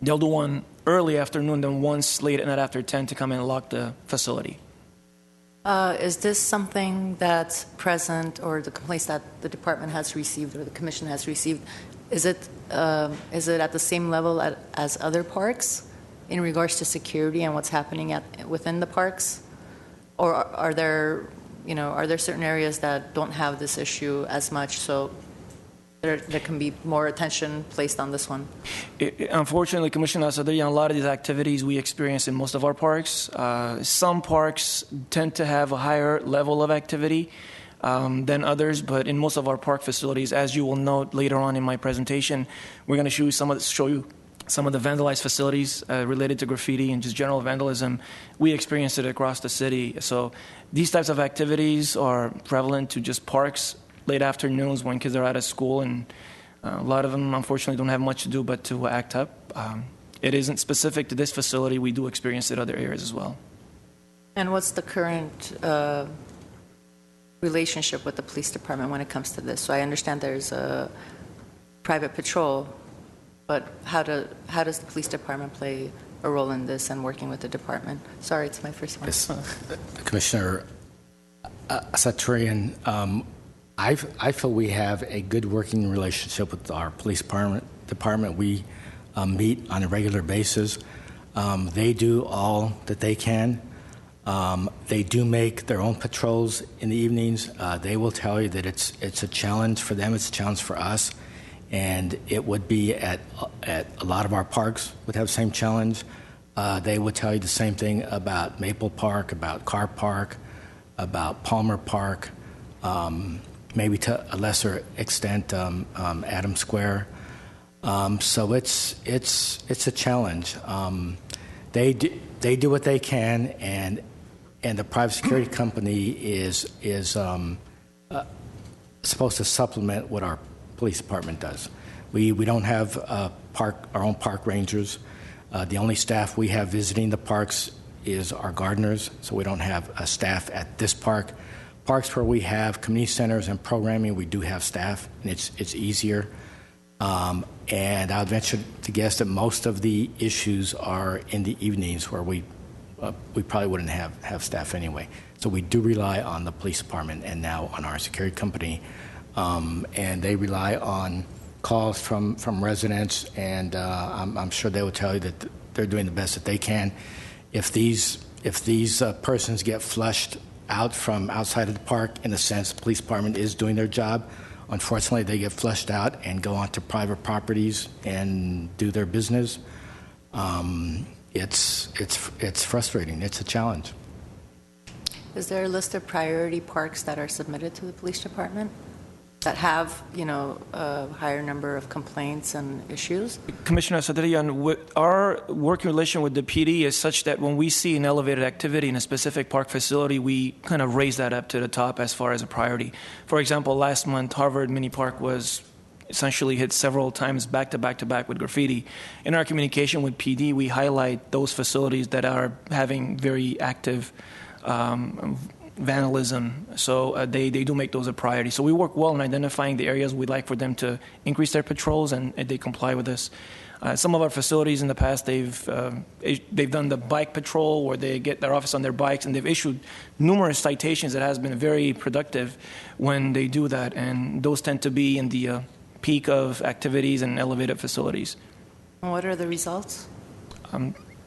they'll do one early afternoon, then once late at night after 10 to come in and lock the facility. Is this something that's present, or the complaints that the department has received or the commission has received, is it at the same level as other parks in regards to security and what's happening within the parks? Or are there certain areas that don't have this issue as much, so there can be more attention placed on this one? Unfortunately, Commissioner Asadrian, a lot of these activities we experience in most of our parks. Some parks tend to have a higher level of activity than others, but in most of our park facilities, as you will note later on in my presentation, we're going to show you some of the vandalized facilities related to graffiti and just general vandalism. We experience it across the city. So these types of activities are prevalent to just parks late afternoons when kids are out of school, and a lot of them unfortunately don't have much to do but to act up. It isn't specific to this facility. We do experience it in other areas as well. And what's the current relationship with the police department when it comes to this? So I understand there's a private patrol But how does the police department play a role in this and working with the department? Sorry, it's my first one. Yes, Commissioner Saturian, I feel we have a good working relationship with our police department. We meet on a regular basis. They do all that they can. They do make their own patrols in the evenings. They will tell you that it's a challenge for them. It's a challenge for us, and it would be at a lot of our parks would have the same challenge. They would tell you the same thing about Maple Park, about Carr Park, about Palmer Park, maybe to a lesser extent Adams Square. So it's a challenge. They do what they can, and the private security company is supposed to supplement what our police department does. We don't have our own park rangers. The only staff we have visiting the parks is our gardeners, so we don't have a staff at this park. Parks where we have community centers and programming, we do have staff, and it's easier. And I would venture to guess that most of the issues are in the evenings where we probably wouldn't have staff anyway. So we do rely on the police department and now on our security company. And they rely on calls from residents, and I'm sure they will tell you that they're doing the best that they can. If these persons get flushed out from outside of the park, in a sense, the police department is doing their job. Unfortunately, they get flushed out and go onto private properties and do their business. It's frustrating. It's a challenge. Is there a list of priority parks that are submitted to the police department that have, a higher number of complaints and issues? Commissioner Sadrian, our working relation with the PD is such that when we see an elevated activity in a specific park facility, we kind of raise that up to the top as far as a priority. For example, last month, Harvard Mini Park was essentially hit several times back to back with graffiti. In our communication with PD, we highlight those facilities that are having very active vandalism, so they do make those a priority. So we work well in identifying the areas we'd like for them to increase their patrols, and they comply with this. Some of our facilities in the past, they've done the bike patrol where they get their office on their bikes, and they've issued numerous citations that has been very productive when they do that, and those tend to be in the peak of activities and elevated facilities. And what are the results?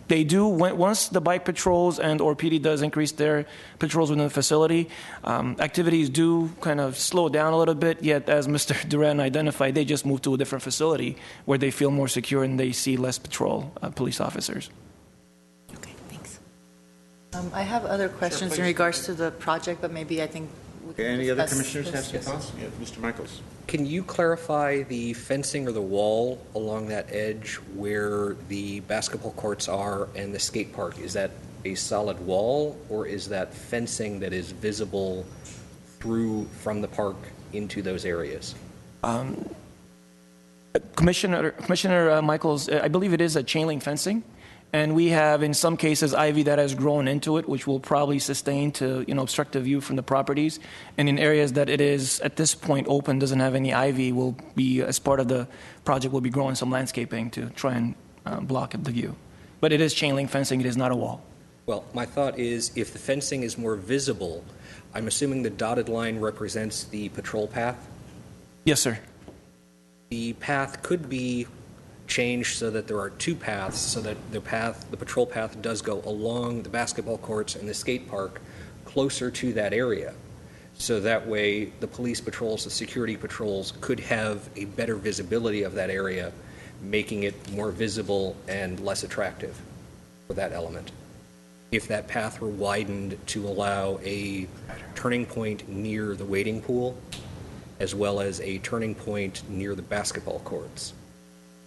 They do, once the bike patrols and or PD does increase their patrols within the facility, activities do kind of slow down a little bit, yet as Mr. Duran identified, they just move to a different facility where they feel more secure and they see less patrol police officers. Okay, thanks. I have other questions in regards to the project, but maybe I think we can Any other discuss commissioners have this. some thoughts? Yeah, Mr. Michaels. Can you clarify the fencing or the wall along that edge where the basketball courts are and the skate park? Is that a solid wall, or is that fencing that is visible from the park into those areas? Commissioner Michaels, I believe it is a chain link fencing, and we have in some cases ivy that has grown into it, which will probably sustain to obstruct the view from the properties. And in areas that it is at this point open, doesn't have any ivy, will be, as part of the project, will be growing some landscaping to try and block the view. But it is chain link fencing. It is not a wall. Well, my thought is if the fencing is more visible, I'm assuming the dotted line represents the patrol path. Yes, sir. The path could be changed so that there are two paths, so that the patrol path does go along the basketball courts and the skate park closer to that area. So that way the police patrols, the security patrols could have a better visibility of that area, making it more visible and less attractive for that element. If that path were widened to allow a turning point near the wading pool, as well as a turning point near the basketball courts,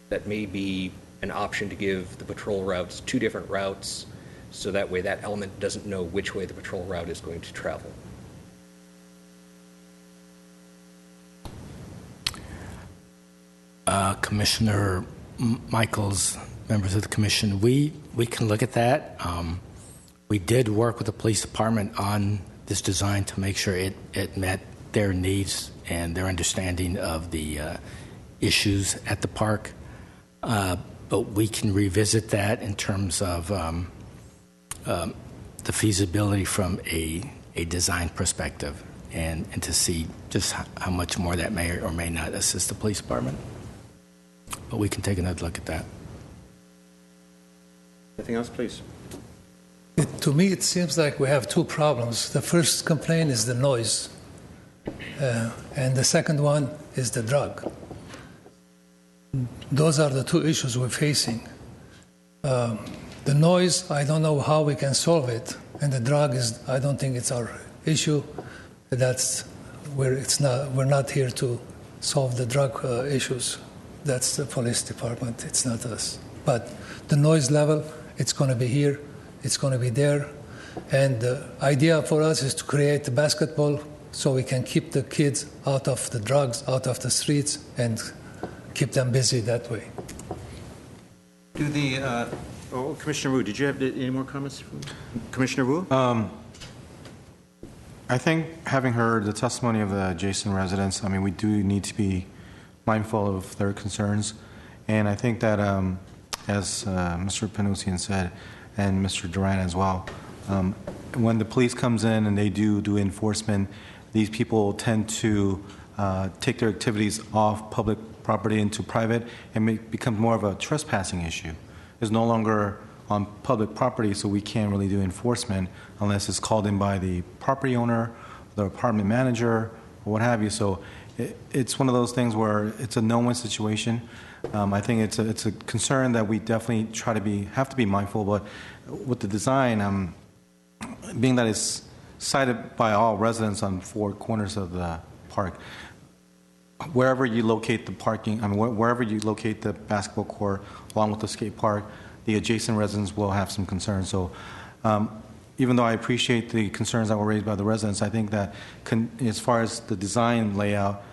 that may be an option to give the patrol routes two different routes, so that way that element doesn't know which way the patrol route is going to travel. Commissioner Michaels, members of the commission, we can look at that. We did work with the police department on this design to make sure it met their needs and their understanding of the issues at the park. but we can revisit that in terms of the feasibility from a design perspective and to see just how much more that may or may not assist the police department. But we can take another look at that. Anything else, please? To me, it seems like we have two problems. The first complaint is the noise, and the second one is the drug. Those are the two issues we're facing. The noise, I don't know how we can solve it, and the drug is, I don't think it's our issue. That's where it's not. We're not here to solve the drug issues. That's the police department. It's not us. But the noise level, it's going to be here. It's going to be there. And the idea for us is to create a basketball so we can keep the kids out of the drugs, out of the streets, and keep them busy that way. Commissioner Wu, did you have any more comments? Commissioner Wu? I think having heard the testimony of the adjacent residents, I mean, we do need to be mindful of their concerns. And I think that, as Mr. Panussian said, and Mr. Duran as well, when the police comes in and they do enforcement, these people tend to take their activities off public property into private and become more of a trespassing issue. It's no longer on public property, so we can't really do enforcement unless it's called in by the property owner, the apartment manager, or what have you. So it's one of those things where it's a no-win situation. I think it's a concern that we definitely have to be mindful. But with the design, being that it's cited by all residents on four corners of the park, wherever you locate the parking, wherever you locate the basketball court along with the skate park, the adjacent residents will have some concerns. So even though I appreciate the concerns that were raised by the residents, I think that as far as the design layout,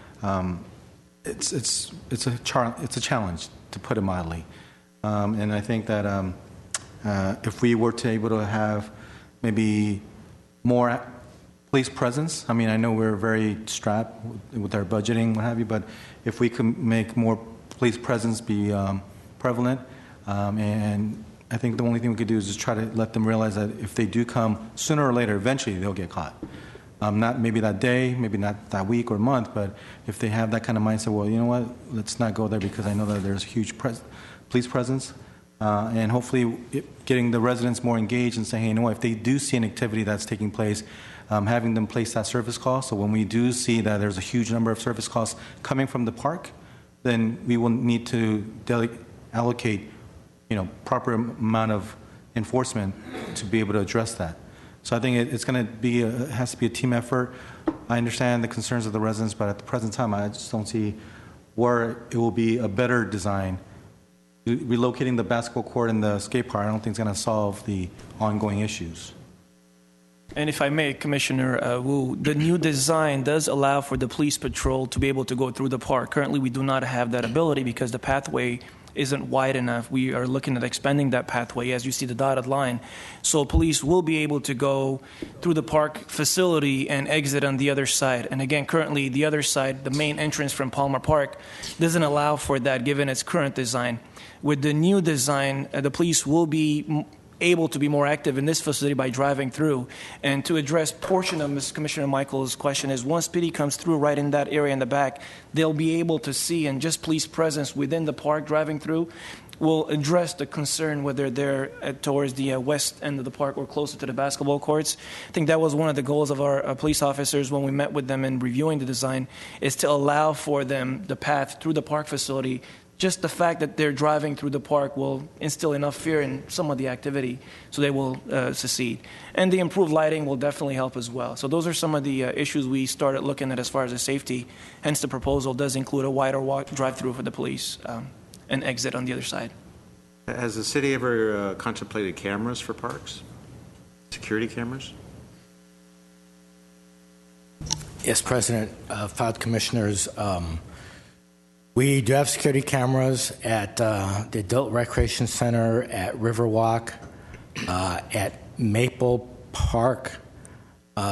it's a challenge, to put it mildly. And I think that if we were to able to have maybe more police presence, I mean, I know we're very strapped with our budgeting, what have you, but if we could make more police presence be prevalent, and I think the only thing we could do is just try to let them realize that if they do come, sooner or later, eventually they'll get caught. Not maybe that day, maybe not that week or month, but if they have that kind of mindset, well, you know what, let's not go there because I know that there's huge police presence, and hopefully getting the residents more engaged and saying, hey, you know what, if they do see an activity that's taking place, having them place that service call. So when we do see that there's a huge number of service calls coming from the park, then we will need to allocate, proper amount of enforcement to be able to address that. So I think it's going to be it has to be a team effort. I understand the concerns of the residents, but at the present time, I just don't see where it will be a better design. Relocating the basketball court and the skate park, I don't think is going to solve the ongoing issues. And if I may, Commissioner Wu, the new design does allow for the police patrol to be able to go through the park. Currently, we do not have that ability because the pathway isn't wide enough. We are looking at expanding that pathway, as you see the dotted line. So police will be able to go through the park facility and exit on the other side. And again, currently, the other side, the main entrance from Palmer Park, doesn't allow for that given its current design. With the new design, the police will be able to be more active in this facility by driving through. And to address portion of Ms. Commissioner Michael's question is once PD comes through right in that area in the back, they'll be able to see, and just police presence within the park driving through will address the concern whether they're towards the west end of the park or closer to the basketball courts. I think that was one of the goals of our police officers when we met with them in reviewing the design, is to allow for them the path through the park facility. Just the fact that they're driving through the park will instill enough fear in some of the activity so they will secede. And the improved lighting will definitely help as well. So those are some of the issues we started looking at as far as the safety. Hence the proposal does include a wider drive-through for the police and exit on the other side. Has the city ever contemplated cameras for parks? Security cameras? Yes, President, filed commissioners. We do have security cameras at the Adult Recreation Center, at Riverwalk, at Maple Park.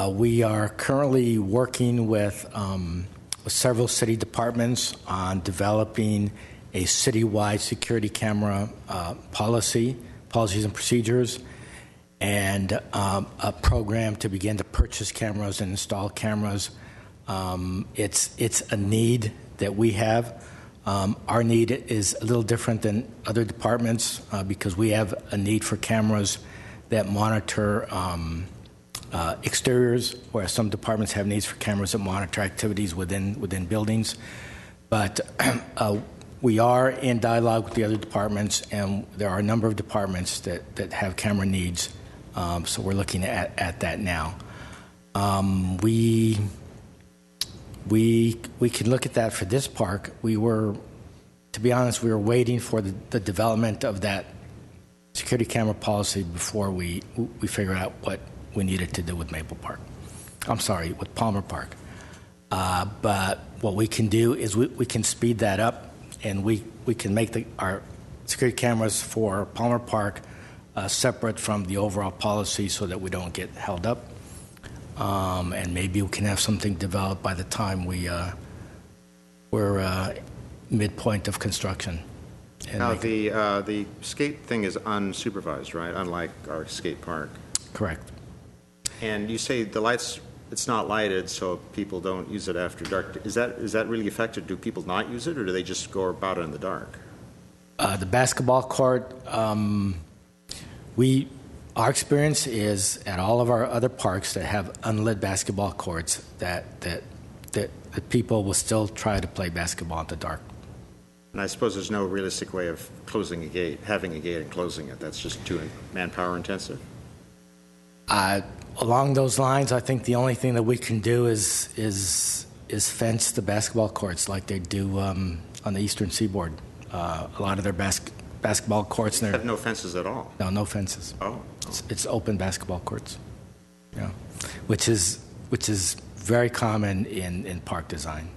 We are currently working with several city departments on developing a citywide security camera policies and procedures, and a program to begin to purchase cameras and install cameras. It's a need that we have. Our need is a little different than other departments because we have a need for cameras that monitor exteriors, whereas some departments have needs for cameras that monitor activities within buildings. But we are in dialogue with the other departments, and there are a number of departments that have camera needs. So we're looking at that now. We can look at that for this park. To be honest, we were waiting for the development of that security camera policy before we figure out what we needed to do with Maple Park. I'm sorry, with Palmer Park. But what we can do is we can speed that up, and we can make our security cameras for Palmer Park separate from the overall policy so that we don't get held up. And maybe we can have something developed by the time we're midpoint of construction. And Now, the skate thing is unsupervised, right? Unlike our skate park. Correct. And you say the lights, it's not lighted, so people don't use it after dark. Is that really effective? Do people not use it, or do they just go about it in the dark? The basketball court, our experience is at all of our other parks that have unlit basketball courts that people will still try to play basketball in the dark. And I suppose there's no realistic way of closing a gate, having a gate and closing it. That's just too manpower intensive. Along those lines, I think the only thing that we can do is fence the basketball courts like they do on the Eastern Seaboard. A lot of their basketball courts. They have no fences at all? No fences. Oh. It's open basketball courts. Yeah, which is very common in park design.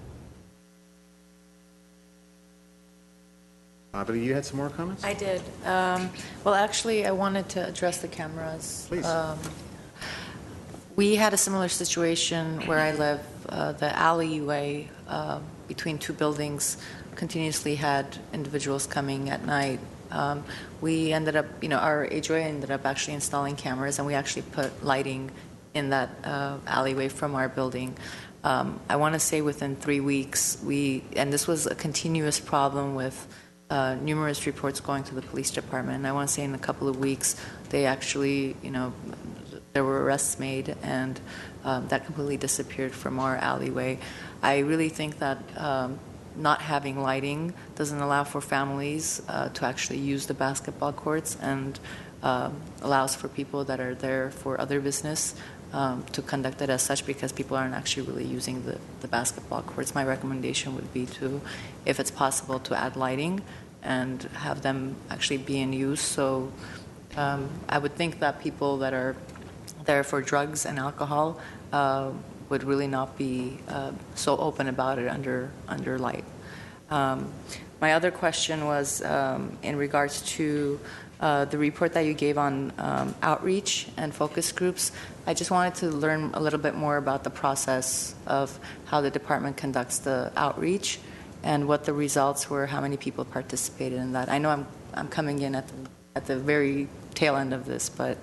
But you had some more comments? I did. Well, actually, I wanted to address the cameras. Please. We had a similar situation where I live. The alleyway between two buildings continuously had individuals coming at night. We ended up, our HOA ended up actually installing cameras, and we actually put lighting in that alleyway from our building. I want to say within 3 weeks, and this was a continuous problem with numerous reports going to the police department. And I want to say in a couple of weeks, they actually, there were arrests made, and that completely disappeared from our alleyway. I really think that not having lighting doesn't allow for families to actually use the basketball courts, and allows for people that are there for other business to conduct it as such, because people aren't actually really using the basketball courts. My recommendation would be to, if it's possible, to add lighting and have them actually be in use. So I would think that people that are there for drugs and alcohol would really not be so open about it under light. My other question was in regards to the report that you gave on outreach and focus groups. I just wanted to learn a little bit more about the process of how the department conducts the outreach and what the results were, how many people participated in that. I know I'm coming in at the very tail end of this, but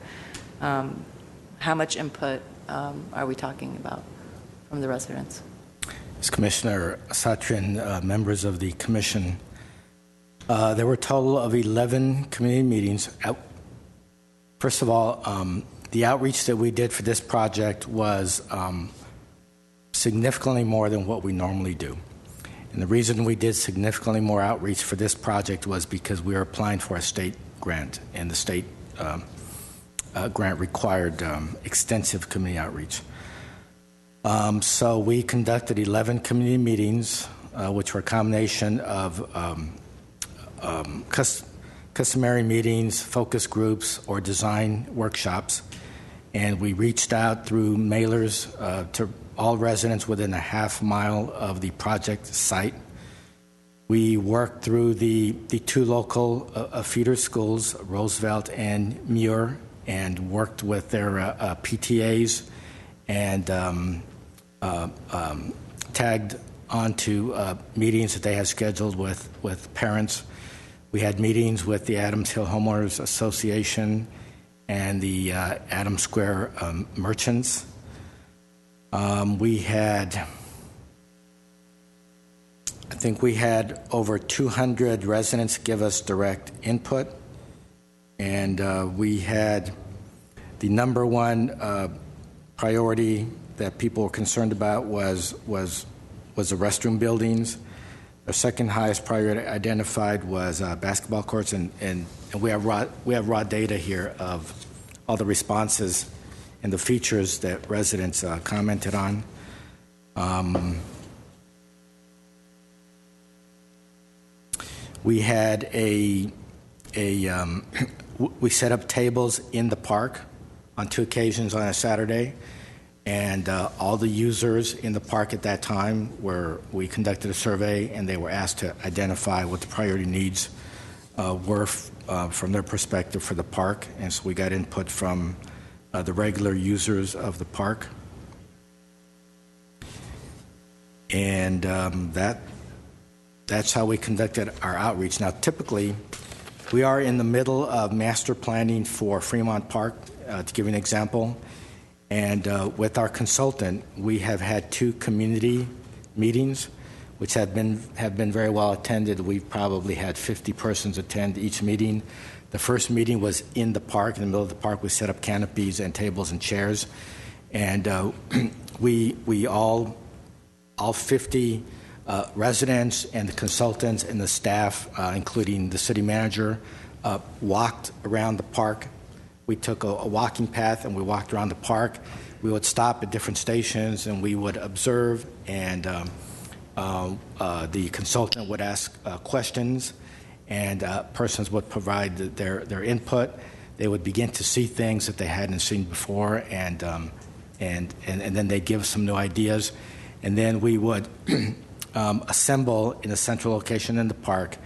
how much input are we talking about from the residents? As Commissioner Satrian, members of the commission, there were a total of 11 community meetings. First of all, the outreach that we did for this project was significantly more than what we normally do. And the reason we did significantly more outreach for this project was because we were applying for a state grant, and the state grant required extensive community outreach. So we conducted 11 community meetings, which were a combination of customary meetings, focus groups, or design workshops. And we reached out through mailers to all residents within a half mile of the project site. We worked through the two local feeder schools, Roosevelt and Muir, and worked with their PTAs and tagged on to meetings that they had scheduled with parents. We had meetings with the Adams Hill Homeowners Association and the Adams Square merchants. I think we had over 200 residents give us direct input, and we had the number one priority that people were concerned about was the restroom buildings. The second highest priority identified was basketball courts, and we have raw data here of all the responses and the features that residents commented on. We had we set up tables in the park on 2 occasions on a Saturday, and all the users in the park at that time we conducted a survey, and they were asked to identify what the priority needs were from their perspective for the park, and so we got input from the regular users of the park. And that's how we conducted our outreach. Now, typically, we are in the middle of master planning for Fremont Park, to give you an example. And with our consultant, we have had 2 community meetings, which have been very well attended. We've probably had 50 persons attend each meeting. The first meeting was in the park. In the middle of the park, we set up canopies and tables and chairs. And we all 50 residents and the consultants and the staff, including the city manager, walked around the park. We took a walking path and we walked around the park. We would stop at different stations and we would observe, and the consultant would ask questions, and persons would provide their input. They would begin to see things that they hadn't seen before, and then they'd give some new ideas. And then we would assemble in a central location in the park,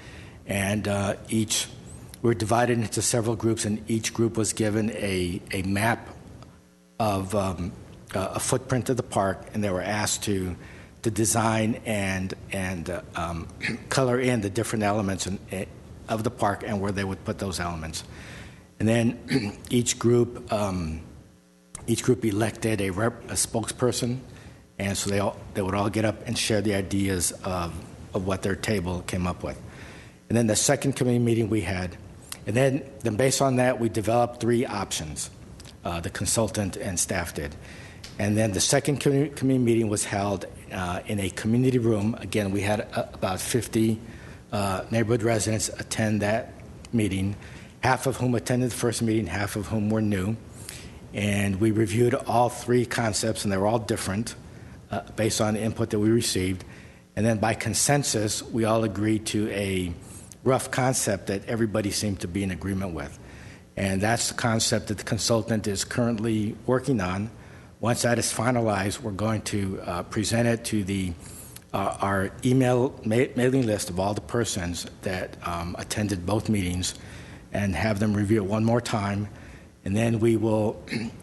and we were divided into several groups, and each group was given a map of a footprint of the park, and they were asked to design and color in the different elements of the park and where they would put those elements. And then each group elected a spokesperson. And so they would all get up and share the ideas of what their table came up with. And then the second committee meeting we had, and then based on that, we developed 3 options, the consultant and staff did. And then the second committee meeting was held in a community room. Again, we had about 50 neighborhood residents attend that meeting, half of whom attended the first meeting, half of whom were new. And we reviewed all 3 concepts, and they were all different, based on the input that we received. And then by consensus, we all agreed to a rough concept that everybody seemed to be in agreement with. And that's the concept that the consultant is currently working on. Once that is finalized, we're going to present it to our mailing list of all the persons that attended both meetings, and have them review it one more time. And then we will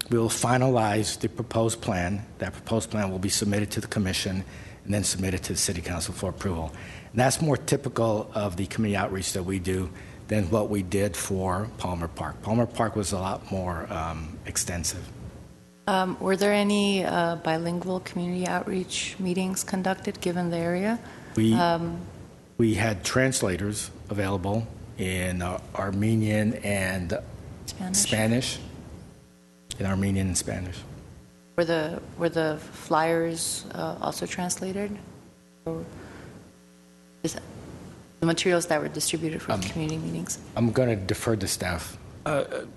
finalize the proposed plan. That proposed plan will be submitted to the commission and then submitted to the city council for approval. And that's more typical of the community outreach that we do than what we did for Palmer Park. Palmer Park was a lot more extensive. Were there any bilingual community outreach meetings conducted given the area? We had translators available in Armenian and Spanish. In Armenian and Spanish. Were the flyers also translated? Or is the materials that were distributed from community meetings? I'm going to defer to staff.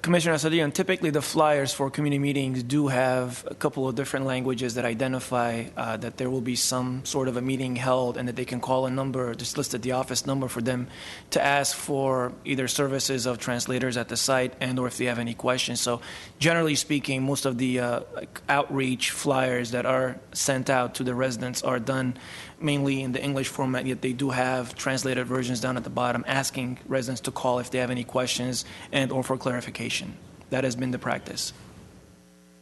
Commissioner Asadian, typically the flyers for community meetings do have a couple of different languages that identify that there will be some sort of a meeting held, and that they can call a number, just listed the office number for them to ask for either services of translators at the site and or if they have any questions. So generally speaking, most of the outreach flyers that are sent out to the residents are done mainly in the English format, yet they do have translated versions down at the bottom asking residents to call if they have any questions and or for clarification. That has been the practice.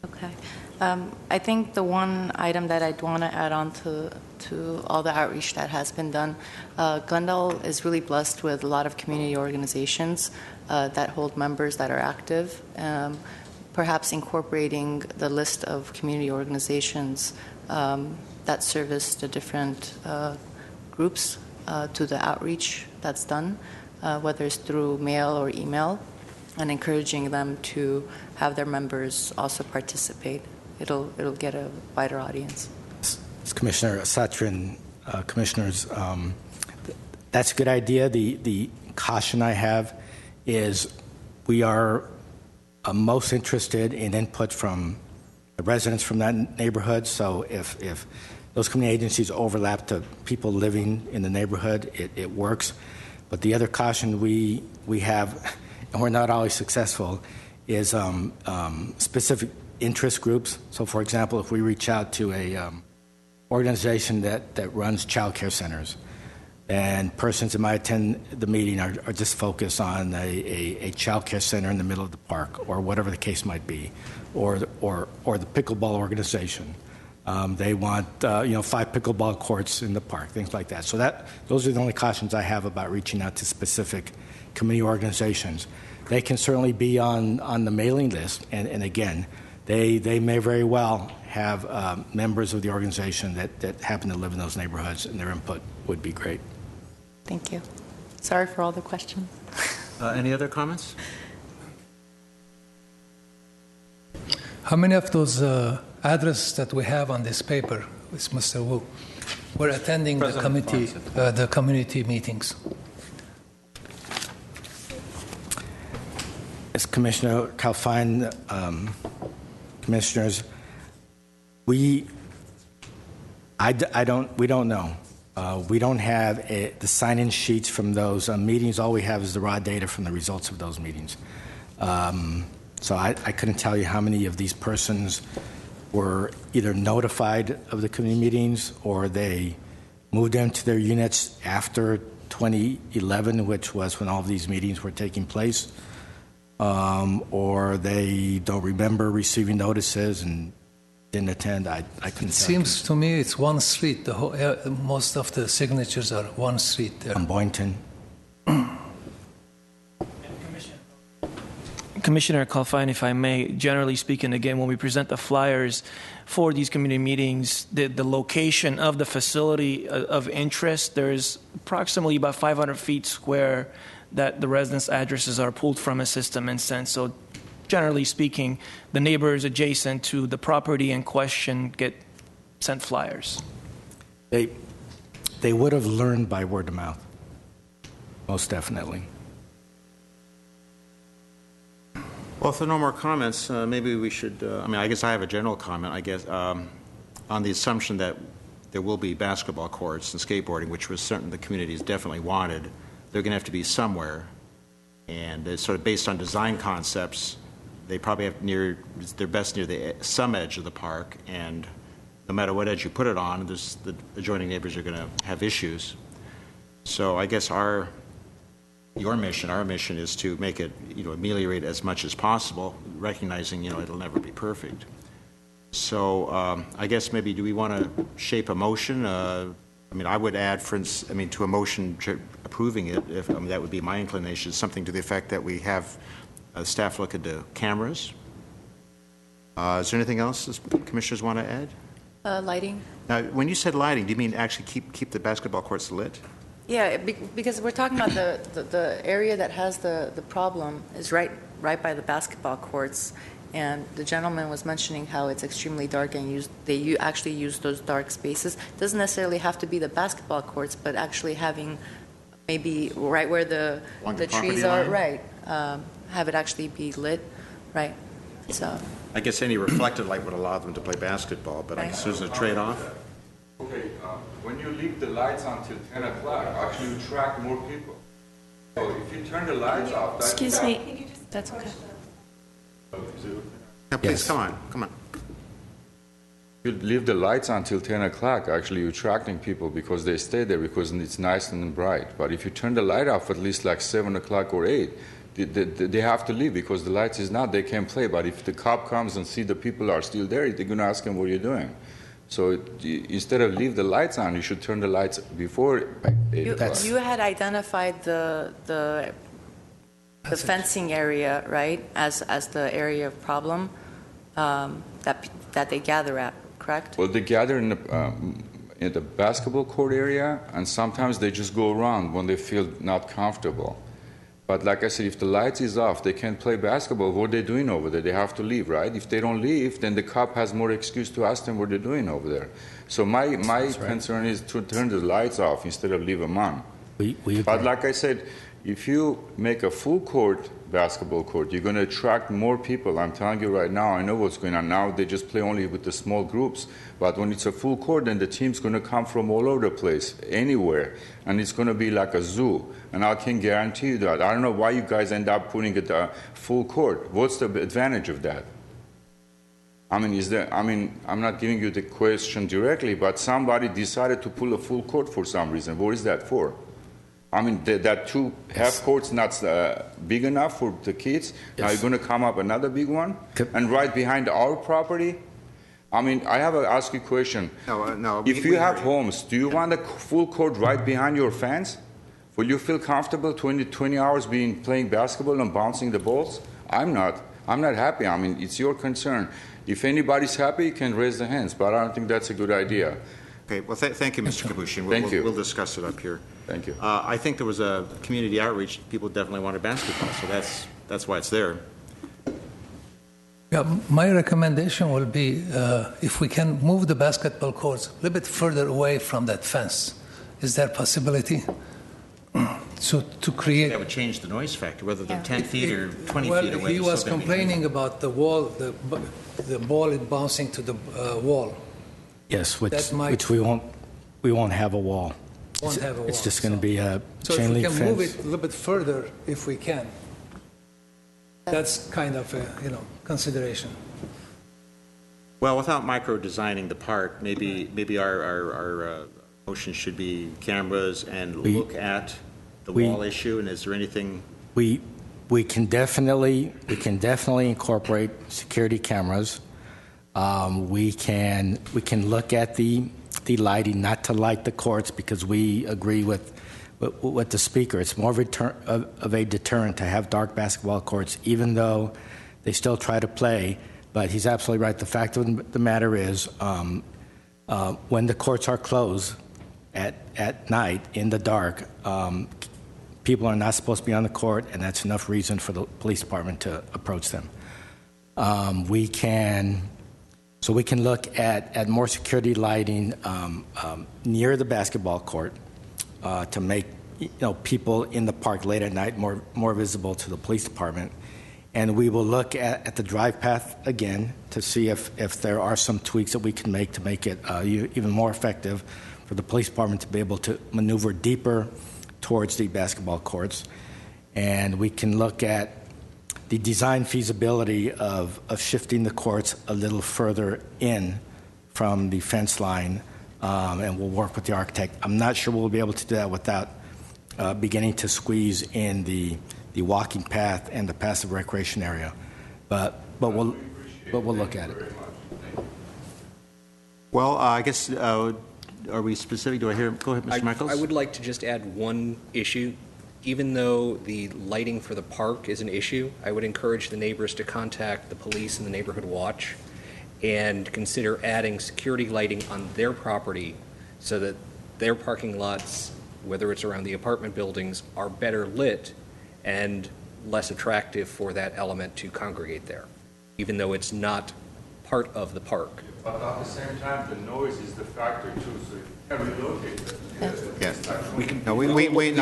Okay. I think the one item that I'd want to add on to all the outreach that has been done, Glendale is really blessed with a lot of community organizations that hold members that are active. Perhaps incorporating the list of community organizations that service the different groups to the outreach that's done, whether it's through mail or email, and encouraging them to have their members also participate. It'll get a wider audience. Commissioner Satrin, commissioners, that's a good idea. The caution I have is we are most interested in input from the residents from that neighborhood. So if those community agencies overlap to people living in the neighborhood, it works. But the other caution we have, and we're not always successful, is specific interest groups. So, for example, if we reach out to a organization that runs child care centers, and persons that might attend the meeting are just focused on a child care center in the middle of the park, or whatever the case might be, or the pickleball organization. They want 5 pickleball courts in the park, things like that. So those are the only cautions I have about reaching out to specific community organizations. They can certainly be on the mailing list, and again, they may very well have members of the organization that happen to live in those neighborhoods, and their input would be great. Thank you. Sorry for all the questions. Any other comments? How many of those addresses that we have on this paper with Mr. Wu were attending the community meetings? As Commissioner Calfine, commissioners, we don't know. We don't have the sign-in sheets from those meetings. All we have is the raw data from the results of those meetings. So I couldn't tell you how many of these persons were either notified of the community meetings, or they moved into their units after 2011, which was when all of these meetings were taking place, or they don't remember receiving notices and didn't attend. I couldn't tell you. It seems to me it's one street. Most of the signatures are one street there. On Boynton. Commissioner Calfine, if I may, generally speaking, again, when we present the flyers for these community meetings, the location of the facility of interest, there's approximately about 500 feet square that the residents' addresses are pulled from a system and sent. So generally speaking, the neighbors adjacent to the property in question get sent flyers. They would have learned by word of mouth, most definitely. Well, if there are no more comments, maybe we should, I guess I have a general comment, on the assumption that there will be basketball courts and skateboarding, which was certain the communities definitely wanted. They're going to have to be somewhere. And it's sort of based on design concepts, they probably have they're best near some edge of the park, and no matter what edge you put it on, the adjoining neighbors are going to have issues. So I guess our mission is to make it, ameliorate as much as possible, recognizing, it'll never be perfect. So I guess maybe do we want to shape a motion? I would add, to a motion approving it, if that would be my inclination, something to the effect that we have staff look at the cameras. Is there anything else commissioners want to add? Lighting. Now, when you said lighting, do you mean actually keep the basketball courts lit? Yeah, because we're talking about the area that has the problem is right by the basketball courts, and the gentleman was mentioning how it's extremely dark, and they actually use those dark spaces. It doesn't necessarily have to be the basketball courts, but actually having maybe right where the trees are, right, have it actually be lit, right? So I guess any reflected light would allow them to play basketball, but I guess there's a trade-off. Okay, when you leave the lights until 10 o'clock, actually you attract more people. So if you turn the lights off... Excuse me. that's okay. Yeah, please, come on. You leave the lights until 10 o'clock, actually you're attracting people because they stay there because it's nice and bright. But if you turn the light off at least like 7 o'clock or 8, they have to leave because the lights is not, they can't play. But if the cop comes and see the people are still there, they're going to ask him, what are you doing? So instead of leave the lights on, you should turn the lights before 8 o'clock. You had identified the fencing area, right, as the area of problem that they gather at, correct? Well, they gather in the basketball court area, and sometimes they just go around when they feel not comfortable. But like I said, if the lights is off, they can't play basketball. What are they doing over there? They have to leave, right? If they don't leave, then the cop has more excuse to ask them what they're doing over there. So my concern is to turn the lights off instead of leave them on. But like I said, if you make a full court basketball court, you're going to attract more people. I'm telling you right now, I know what's going on now. They just play only with the small groups. But when it's a full court, then the team's going to come from all over the place, anywhere. And it's going to be like a zoo. And I can guarantee you that. I don't know why you guys end up putting it full court. What's the advantage of that? I mean, I'm not giving you the question directly, but somebody decided to pull a full court for some reason. What is that for? I mean, that two half courts not big enough for the kids. Yes. Now you're going to come up another big one, and right behind our property. I mean, I have to ask you a question. No. If you have homes, do you want a full court right behind your fence? Will you feel comfortable 20 hours playing basketball and bouncing the balls? I'm not. I'm not happy. I mean, it's your concern. If anybody's happy, you can raise their hands, but I don't think that's a good idea. Okay, well, thank you, Mr. Kabushian. Thank you. We'll discuss it up here. Thank you. I think there was a community outreach. People definitely wanted basketball, so that's why it's there. Yeah, my recommendation will be if we can move the basketball courts a little bit further away from that fence. Is there a possibility to create? That would change the noise factor, whether they're 10 feet or 20 feet away. He was complaining about the wall, the ball is bouncing to the wall. Yes, which we won't have a wall. It's just going to be a chain link fence. So if we can move it a little bit further, if we can, that's kind of a consideration. Well, without micro-designing the park, maybe our motion should be cameras and look at the wall issue. And is there anything? We can definitely incorporate security cameras. We can look at the lighting, not to light the courts, because we agree with the speaker. It's more of a deterrent to have dark basketball courts, even though they still try to play. But he's absolutely right. The fact of the matter is, when the courts are closed at night in the dark, people are not supposed to be on the court, and that's enough reason for the police department to approach them. We can look at more security lighting near the basketball court to make people in the park late at night more visible to the police department. And we will look at the drive path again to see if there are some tweaks that we can make to make it even more effective for the police department to be able to maneuver deeper towards the basketball courts. And we can look at the design feasibility of shifting the courts a little further in from the fence line, and we'll work with the architect. I'm not sure we'll be able to do that without beginning to squeeze in the walking path and the passive recreation area, but we'll look at it. Well, I guess are we specific? Do I hear? Go ahead, Mr. Michaels. I would like to just add one issue. Even though the lighting for the park is an issue, I would encourage the neighbors to contact the police and the neighborhood watch and consider adding security lighting on their property so that their parking lots, whether it's around the apartment buildings, are better lit and less attractive for that element to congregate there, even though it's not part of the park. But at the same time, the noise is the factor too, so you can relocate it. Yes.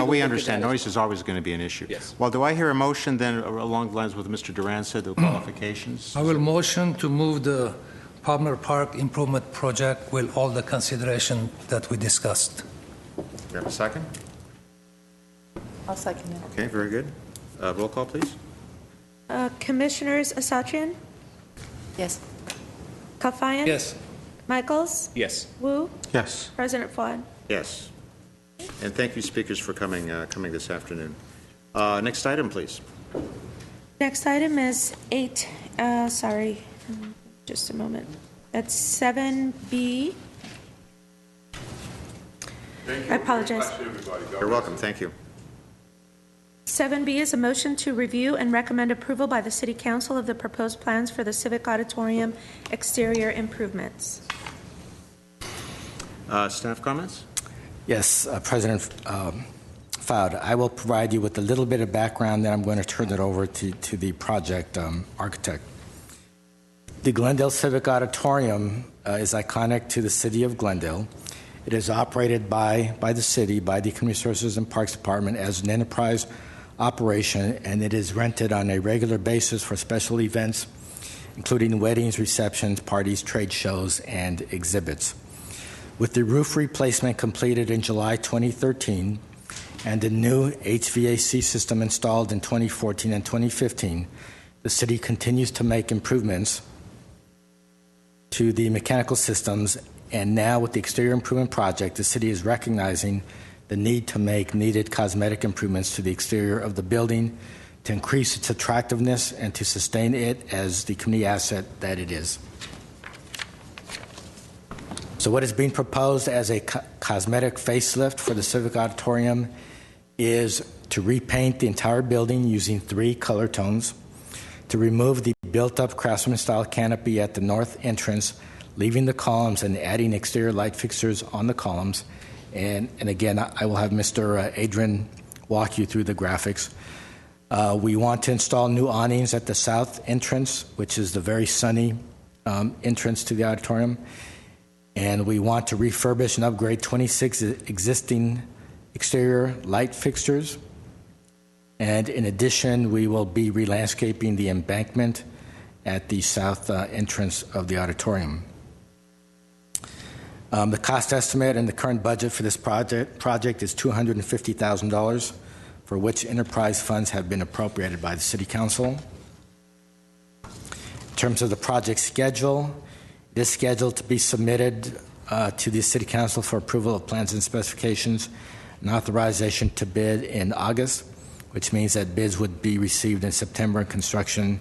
We understand. Noise is always going to be an issue. Yes. Well, do I hear a motion then along the lines with Mr. Duran said, the qualifications? I will motion to move the Palmer Park improvement project with all the consideration that we discussed. Do you have a second? I'll second it. Okay, very good. Roll call, please. Commissioners Asatrian, Yes. Kalfayan? Yes. Michaels? Yes. Wu? Yes. President Fuad? Yes. And thank you, speakers, for coming this afternoon. Next item, please. Next item is just a moment. That's 7B. I apologize. You're welcome. Thank you. 7B is a motion to review and recommend approval by the City Council of the proposed plans for the Civic Auditorium exterior improvements. Staff comments? Yes, President Fowd, I will provide you with a little bit of background, then I'm going to turn it over to the project architect. The Glendale Civic Auditorium is iconic to the city of Glendale. It is operated by the city, by the Community Services and Parks Department as an enterprise operation, and it is rented on a regular basis for special events, including weddings, receptions, parties, trade shows, and exhibits. With the roof replacement completed in July 2013 and the new HVAC system installed in 2014 and 2015, the city continues to make improvements to the mechanical systems, and now with the exterior improvement project, the city is recognizing the need to make needed cosmetic improvements to the exterior of the building to increase its attractiveness and to sustain it as the community asset that it is. So what is being proposed as a cosmetic facelift for the Civic Auditorium is to repaint the entire building using 3 color tones, to remove the built-up craftsman-style canopy at the north entrance, leaving the columns and adding exterior light fixtures on the columns. And again, I will have Mr. Adrian walk you through the graphics. We want to install new awnings at the south entrance, which is the very sunny entrance to the auditorium. And we want to refurbish and upgrade 26 existing exterior light fixtures. And in addition, we will be re-landscaping the embankment at the south entrance of the auditorium. The cost estimate and the current budget for this project is $250,000, for which enterprise funds have been appropriated by the City Council. In terms of the project schedule, it is scheduled to be submitted to the City Council for approval of plans and specifications and authorization to bid in August, which means that bids would be received in September and construction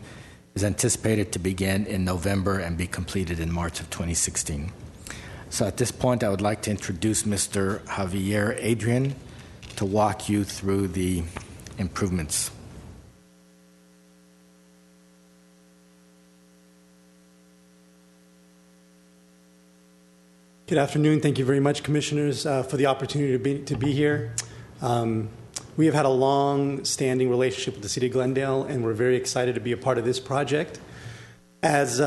is anticipated to begin in November and be completed in March of 2016. So at this point, I would like to introduce Mr. Javier Adrian to walk you through the improvements. Good afternoon. Thank you very much, Commissioners, for the opportunity to be here. We have had a long-standing relationship with the City of Glendale, and we're very excited to be a part of this project. As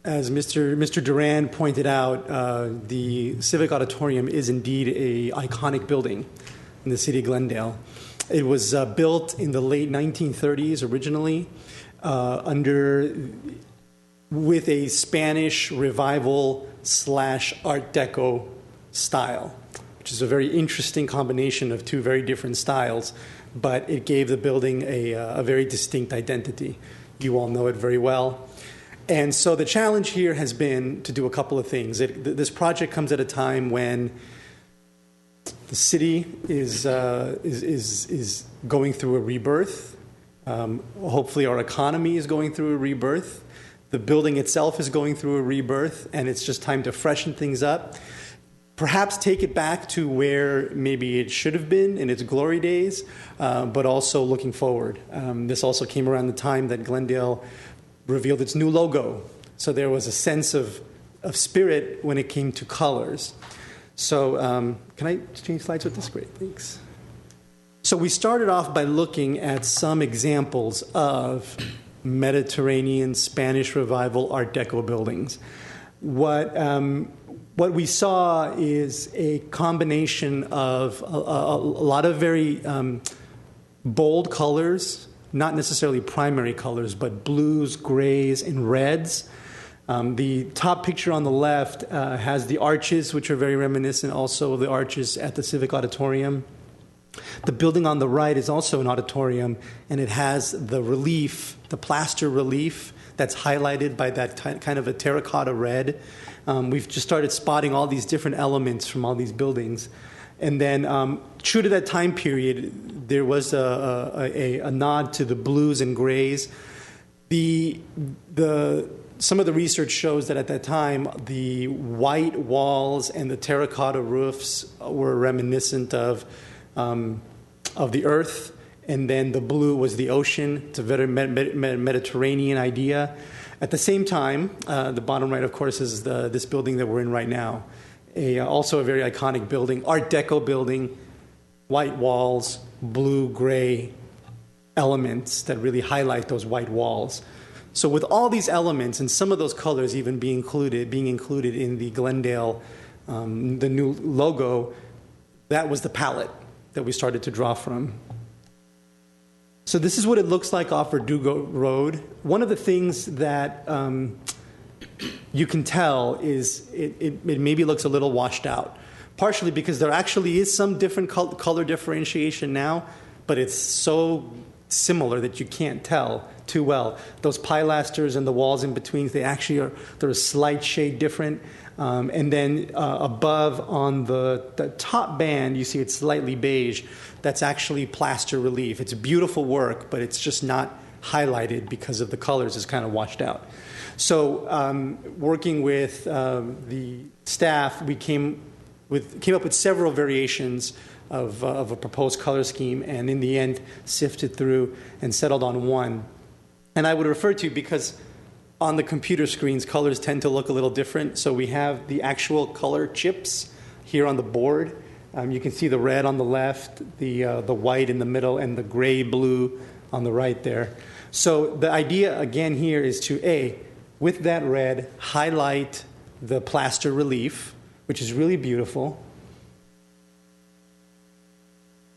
Mr. Duran pointed out, the Civic Auditorium is indeed an iconic building in the City of Glendale. It was built in the late 1930s originally with a Spanish revival / Art Deco style, which is a very interesting combination of 2 very different styles, but it gave the building a very distinct identity. You all know it very well. And so the challenge here has been to do a couple of things. This project comes at a time when the city is going through a rebirth. Hopefully our economy is going through a rebirth. The building itself is going through a rebirth, and it's just time to freshen things up. Perhaps take it back to where maybe it should have been in its glory days, but also looking forward. This also came around the time that Glendale revealed its new logo. So there was a sense of spirit when it came to colors. So can I change slides with this? Great, thanks. So we started off by looking at some examples of Mediterranean, Spanish Revival, Art Deco buildings. What we saw is a combination of a lot of very bold colors, not necessarily primary colors, but blues, grays, and reds. The top picture on the left has the arches, which are very reminiscent also of the arches at the Civic Auditorium. The building on the right is also an auditorium, and it has the relief, the plaster relief that's highlighted by that kind of a terracotta red. We've just started spotting all these different elements from all these buildings. And then, true to that time period, there was a nod to the blues and grays. Some of the research shows that at that time, the white walls and the terracotta roofs were reminiscent of the earth, and then the blue was the ocean. It's a very Mediterranean idea. At the same time, the bottom right, of course, is this building that we're in right now. Also a very iconic building, Art Deco building, white walls, blue, gray elements that really highlight those white walls. So with all these elements and some of those colors even being included in the Glendale, the new logo, that was the palette that we started to draw from. So this is what it looks like off Verdugo Road. One of the things that you can tell is it maybe looks a little washed out, partially because there actually is some different color differentiation now, but it's so similar that you can't tell too well. Those pilasters and the walls in between, they're a slight shade different. And then above on the top band, you see it's slightly beige. That's actually plaster relief. It's beautiful work, but it's just not highlighted because of the colors is kind of washed out. So working with the staff, we came up with several variations of a proposed color scheme, and in the end sifted through and settled on one. And I would refer to, because on the computer screens, colors tend to look a little different. So we have the actual color chips here on the board. You can see the red on the left, the white in the middle, and the gray-blue on the right there. So the idea, again, here is to, with that red, highlight the plaster relief, which is really beautiful.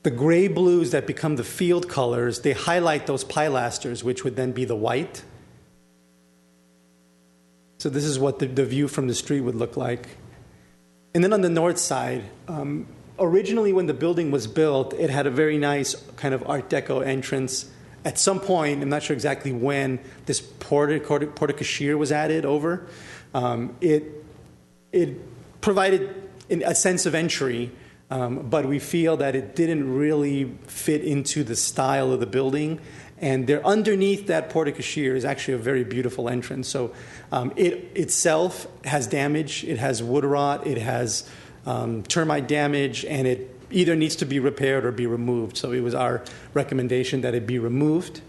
The gray-blues that become the field colors, they highlight those pilasters, which would then be the white. So this is what the view from the street would look like. And then on the north side, originally when the building was built, it had a very nice kind of Art Deco entrance. At some point, I'm not sure exactly when, this porte-cochere was added over. It provided a sense of entry, but we feel that it didn't really fit into the style of the building. And there, underneath that porte-cochere is actually a very beautiful entrance. So it itself has damage. It has wood rot. It has termite damage, and it either needs to be repaired or be removed. So it was our recommendation that it be removed.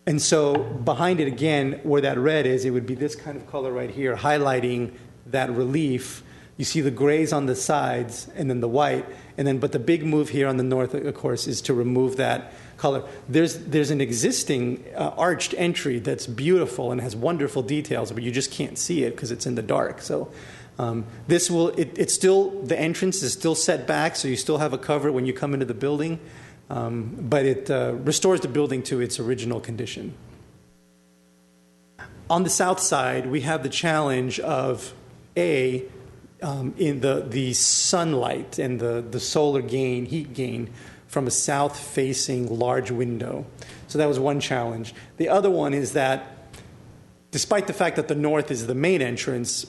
And so behind it, again, where that red is, it would be this kind of color right here, highlighting that relief. You see the grays on the sides and then the white. And then, but the big move here on the north, of course, is to remove that color. There's an existing arched entry that's beautiful and has wonderful details, but you just can't see it because it's in the dark. So this will, it's still, the entrance is still set back, so you still have a cover when you come into the building, but it restores the building to its original condition. On the south side, we have the challenge of in the sunlight and the solar gain, heat gain from a south-facing large window. So that was one challenge. The other one is that despite the fact that the north is the main entrance,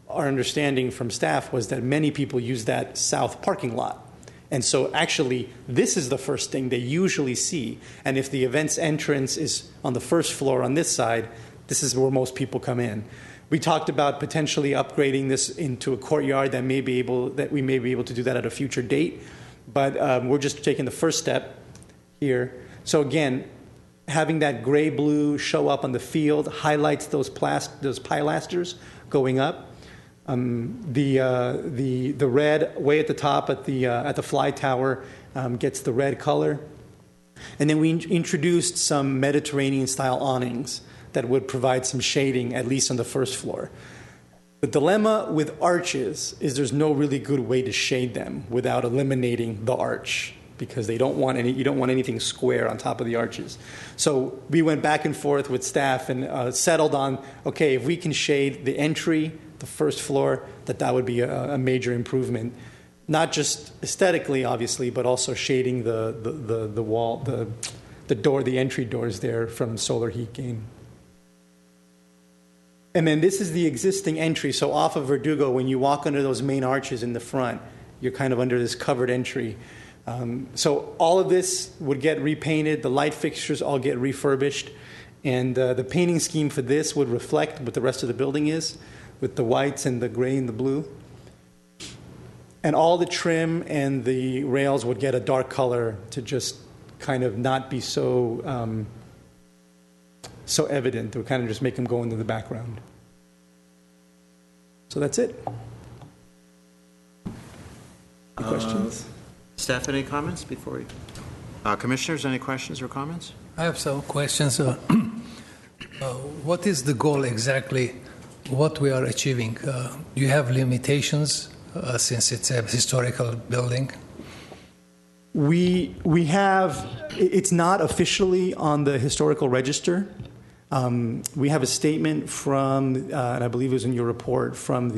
our understanding from staff was that many people use that south parking lot. And so actually, this is the first thing they usually see. And if the event's entrance is on the first floor on this side, this is where most people come in. We talked about potentially upgrading this into a courtyard that we may be able to do that at a future date. But we're just taking the first step here. So again, having that gray-blue show up on the field highlights those pilasters going up. The red way at the top at the fly tower gets the red color. And then we introduced some Mediterranean-style awnings that would provide some shading, at least on the first floor. The dilemma with arches is there's no really good way to shade them without eliminating the arch, because you don't want anything square on top of the arches. So we went back and forth with staff and settled on, okay, if we can shade the entry, the first floor, that would be a major improvement. Not just aesthetically, obviously, but also shading the wall, the door, the entry doors there from solar heat gain. And then this is the existing entry. So off of Verdugo, when you walk under those main arches in the front, you're kind of under this covered entry. So all of this would get repainted, the light fixtures all get refurbished, and the painting scheme for this would reflect what the rest of the building is, with the whites and the gray and the blue. And all the trim and the rails would get a dark color to just kind of not be so so evident. It would kind of just make them go into the background. So that's it. Any questions? Staff, any comments before we... Commissioners, any questions or comments? I have some questions. What is the goal exactly? What we are achieving? Do you have limitations since it's a historical building? We have, it's not officially on the historical register. We have a statement from, and I believe it was in your report, from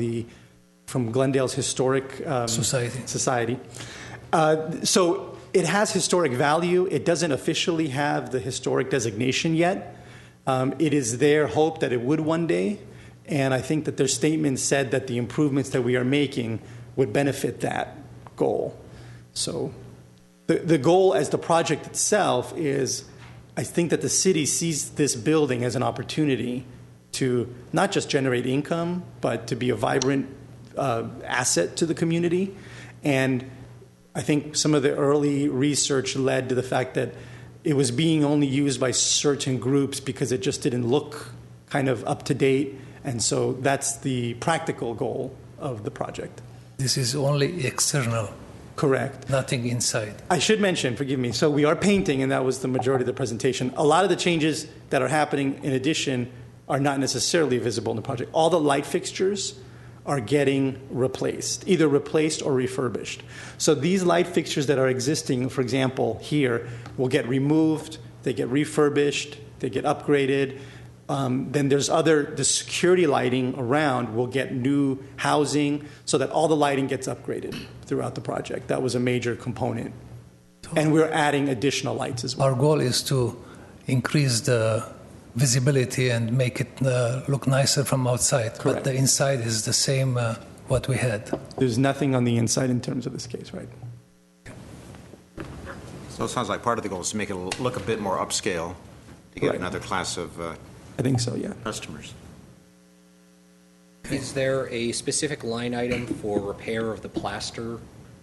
Glendale's Historic Society. So it has historic value. It doesn't officially have the historic designation yet. It is their hope that it would one day, and I think that their statement said that the improvements that we are making would benefit that goal. So the goal as the project itself is, I think that the city sees this building as an opportunity to not just generate income, but to be a vibrant asset to the community. And I think some of the early research led to the fact that it was being only used by certain groups because it just didn't look kind of up to date. And so that's the practical goal of the project. This is only external. Correct. Nothing inside. I should mention, forgive me, so we are painting, and that was the majority of the presentation. A lot of the changes that are happening in addition are not necessarily visible in the project. All the light fixtures are getting replaced, either replaced or refurbished. So these light fixtures that are existing, for example, here, will get removed, they get refurbished, they get upgraded. Then there's the security lighting around will get new housing so that all the lighting gets upgraded throughout the project. That was a major component. And we're adding additional lights as well. Our goal is to increase the visibility and make it look nicer from outside. Correct. But the inside is the same what we had. There's nothing on the inside in terms of this case, right? So it sounds like part of the goal is to make it look a bit more upscale to get another class of I think so, yeah. customers. Is there a specific line item for repair of the plaster?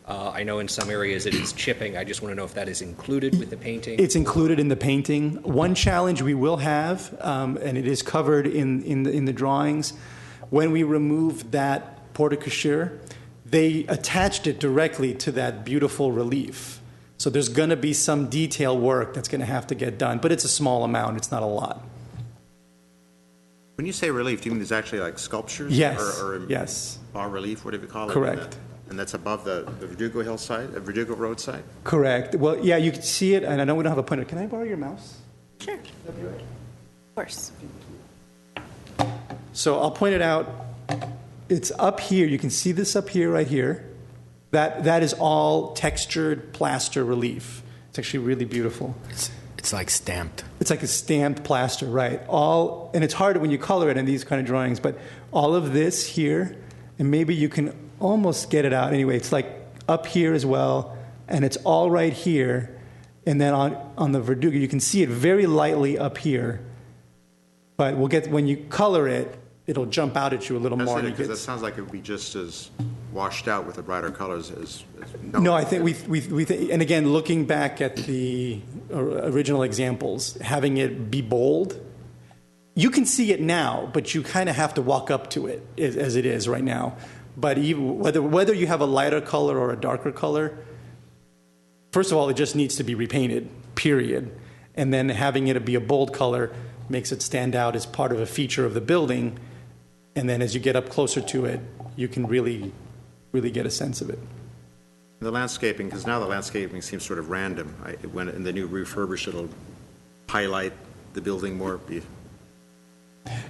I know in some areas it is chipping. I just want to know if that is included with the painting. It's included in the painting. One challenge we will have, and it is covered in the drawings, when we removed that porte-cochere, they attached it directly to that beautiful relief. So there's going to be some detail work that's going to have to get done, but it's a small amount. It's not a lot. When you say relief, do you mean there's actually like sculptures? Yes, Or yes. bas relief, whatever you call it? Correct. And that's above the Verdugo hillside, Verdugo Road side? Correct. Well, yeah, you can see it, and I know we don't have a pointer. Can I borrow your mouse? Sure. That'd be right. Of course. So I'll point it out. It's up here. You can see this up here, right here. That is all textured plaster relief. It's actually really beautiful. It's like stamped. It's like a stamped plaster, right? And it's hard when you color it in these kind of drawings, but all of this here, and maybe you can almost get it out. Anyway, it's like up here as well, and it's all right here. And then on the Verdugo, you can see it very lightly up here. But when you color it, it'll jump out at you a little more. Because it sounds like it would be just as washed out with the brighter colors as no, I think we and again, looking back at the original examples, having it be bold, you can see it now, but you kind of have to walk up to it as it is right now. But even whether you have a lighter color or a darker color, first of all, it just needs to be repainted, period. And then having it be a bold color makes it stand out as part of a feature of the building. And then as you get up closer to it, you can really get a sense of it. The landscaping, because now the landscaping seems sort of random. When in the new refurbished, it'll highlight the building more,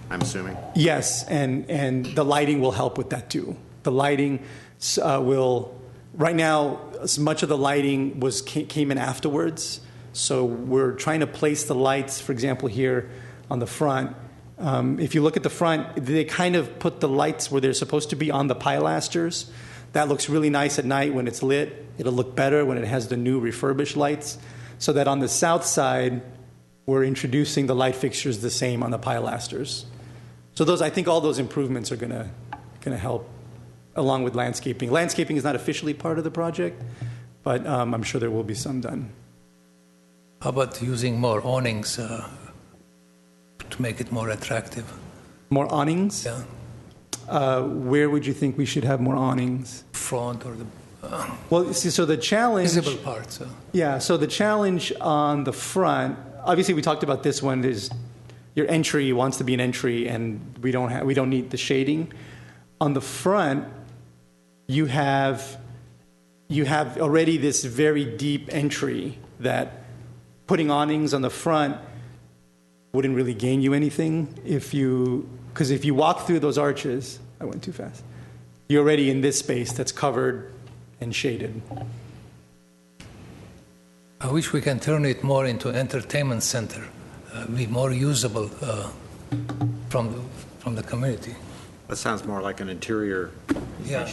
I'm assuming. Yes, and the lighting will help with that too. The lighting will, right now, much of the lighting came in afterwards. So we're trying to place the lights, for example, here on the front. If you look at the front, they kind of put the lights where they're supposed to be on the pilasters. That looks really nice at night when it's lit. It'll look better when it has the new refurbished lights. So that on the south side, we're introducing the light fixtures the same on the pilasters. So I think all those improvements are going to help, along with landscaping. Landscaping is not officially part of the project, but I'm sure there will be some done. How about using more awnings to make it more attractive? More awnings? Yeah. Where would you think we should have more awnings? Front or the Well, see, so the challenge... visible parts. Yeah, so the challenge on the front, obviously we talked about this one, is your entry wants to be an entry, and we don't need the shading. On the front, you have already this very deep entry that putting awnings on the front wouldn't really gain you anything because if you walk through those arches, I went too fast, you're already in this space that's covered and shaded. I wish we can turn it more into entertainment center, be more usable from the community. That sounds more like an interior. Yeah,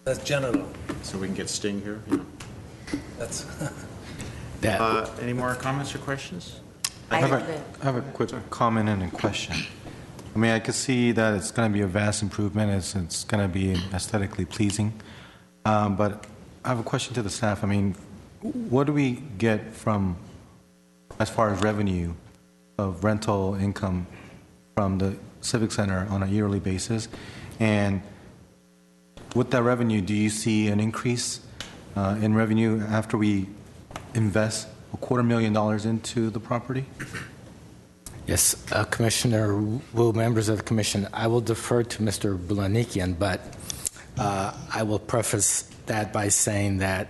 that's general. So we can get Sting here. Yeah. That's Any more comments or questions? I have a quick comment and a question. I mean, I could see that it's going to be a vast improvement. It's going to be aesthetically pleasing. But I have a question to the staff. I mean, what do we get from, as far as revenue of rental income from the Civic Center on a yearly basis? And with that revenue, do you see an increase in revenue after we invest $250,000 into the property? Yes, Commissioner Wu, members of the Commission, I will defer to Mr. Bulanikian, but I will preface that by saying that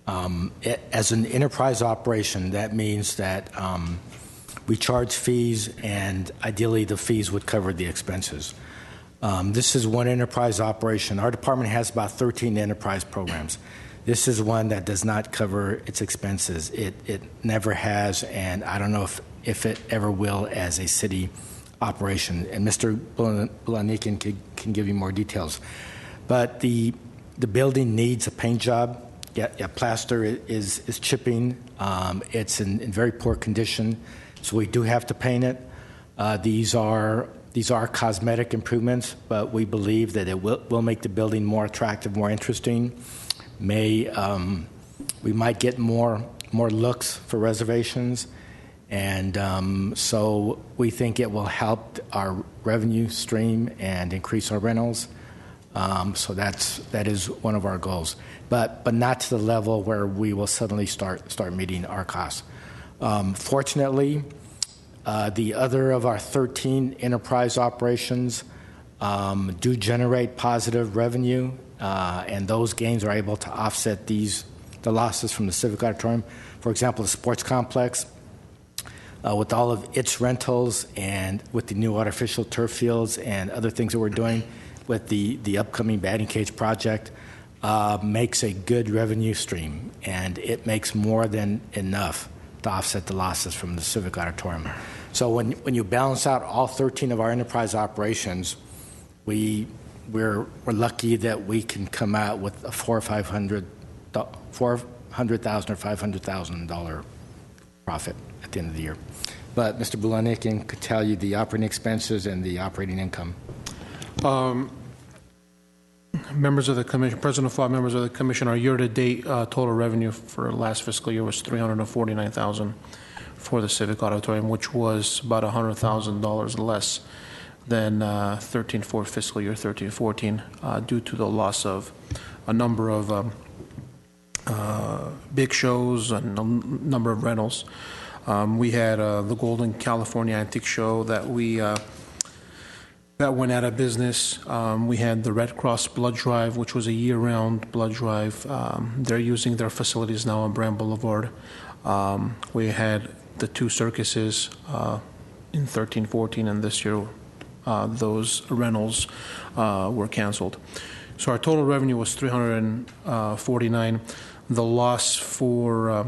as an enterprise operation, that means that we charge fees, and ideally the fees would cover the expenses. This is one enterprise operation. Our department has about 13 enterprise programs. This is one that does not cover its expenses. It never has, and I don't know if it ever will as a city operation. And Mr. Bulanikian can give you more details. But the building needs a paint job. Yeah, plaster is chipping. It's in very poor condition, so we do have to paint it. These are cosmetic improvements, but we believe that it will make the building more attractive, more interesting. We might get more looks for reservations, and so we think it will help our revenue stream and increase our rentals. So that is one of our goals, but not to the level where we will suddenly start meeting our costs. Fortunately, the other of our 13 enterprise operations do generate positive revenue, and those gains are able to offset the losses from the Civic Auditorium. For example, the sports complex, with all of its rentals and with the new artificial turf fields and other things that we're doing with the upcoming batting cage project, makes a good revenue stream, and it makes more than enough to offset the losses from the Civic Auditorium. So when you balance out all 13 of our enterprise operations, we're lucky that we can come out with a $400,000 or $500,000 profit at the end of the year. But Mr. Bulanikian could tell you the operating expenses and the operating income. Members of the Commission, President Faw, members of the Commission, our year-to-date total revenue for last fiscal year was $349,000 for the Civic Auditorium, which was about $100,000 less than fiscal year 13-14 due to the loss of a number of big shows and a number of rentals. We had the Golden California Antique Show that went out of business. We had the Red Cross Blood Drive, which was a year-round blood drive. They're using their facilities now on Brand Boulevard. We had the two circuses in 13-14, and this year those rentals were canceled. So our total revenue was $349,000. The loss for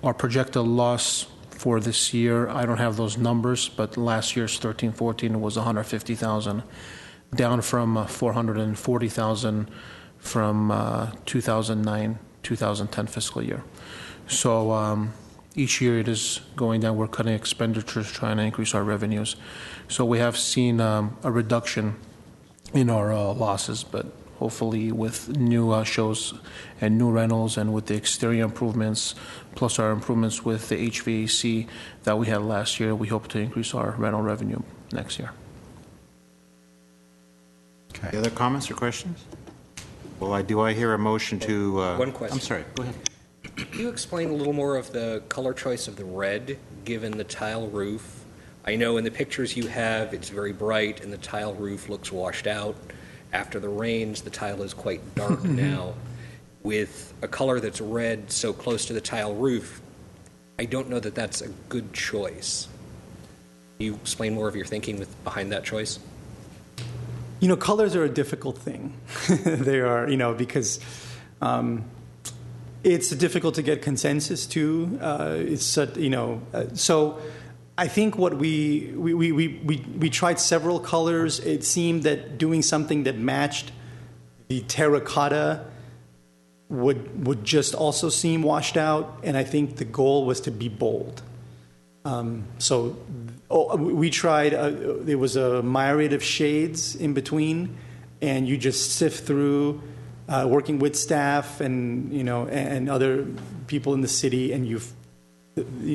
our projected loss for this year, I don't have those numbers, but last year's 13-14 was $150,000. down from 440,000 from 2009-2010 fiscal year. So each year it is going down. We're cutting expenditures, trying to increase our revenues. So we have seen a reduction in our losses, but hopefully with new shows and new rentals and with the exterior improvements, plus our improvements with the HVAC that we had last year, we hope to increase our rental revenue next year. Okay. Any other comments or questions? Well, do I hear a motion to... One question. I'm sorry, go ahead. Can you explain a little more of the color choice of the red, given the tile roof? I know in the pictures you have, it's very bright, and the tile roof looks washed out. After the rains, the tile is quite dark now. With a color that's red so close to the tile roof, I don't know that that's a good choice. Can you explain more of your thinking behind that choice? You know, colors are a difficult thing. They are, you know, because it's difficult to get consensus too. So I think what we tried several colors. It seemed that doing something that matched the terracotta would just also seem washed out, and I think the goal was to be bold. We tried, there was a myriad of shades in between, and you just sift through, working with staff and, you know, and other people in the city, and you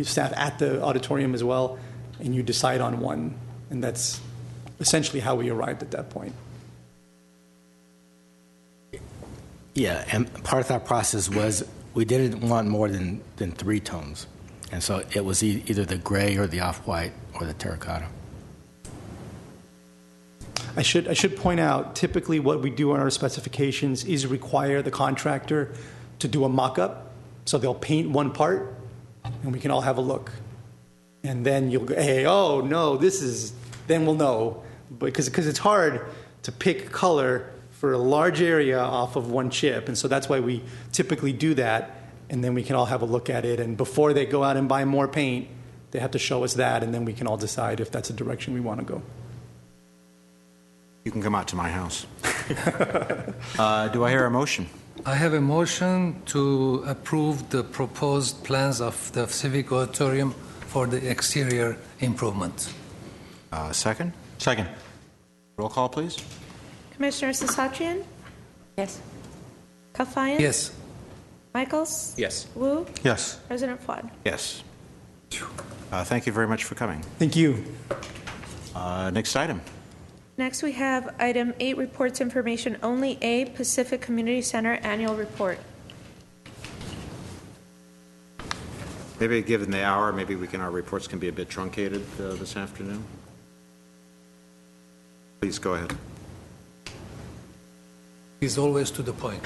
staff at the auditorium as well, and you decide on one. And that's essentially how we arrived at that point. Yeah, and part of that process was we didn't want more than 3 tones. And so it was either the gray or the off-white or the terracotta. I should point out, typically what we do on our specifications is require the contractor to do a mock-up. So they'll paint one part, and we can all have a look. And then you'll go, hey, oh, no, this is, then we'll know. Because it's hard to pick color for a large area off of one chip. And so that's why we typically do that. And then we can all have a look at it. And before they go out and buy more paint, they have to show us that, and then we can all decide if that's a direction we want to go. You can come out to my house. Do I hear a motion? I have a motion to approve the proposed plans of the Civic Auditorium for the exterior improvement. Second? Second. Roll call, please. Commissioner Sasatrian? Yes. Kafayan? Yes. Michaels? Yes. Wu? Yes. President Fuad? Yes. Thank you very much for coming. Thank you. Next item. Next, we have item 8, reports information only. A, Pacific Community Center Annual Report. Maybe given the hour, maybe our reports can be a bit truncated this afternoon. Please go ahead. He's always to the point.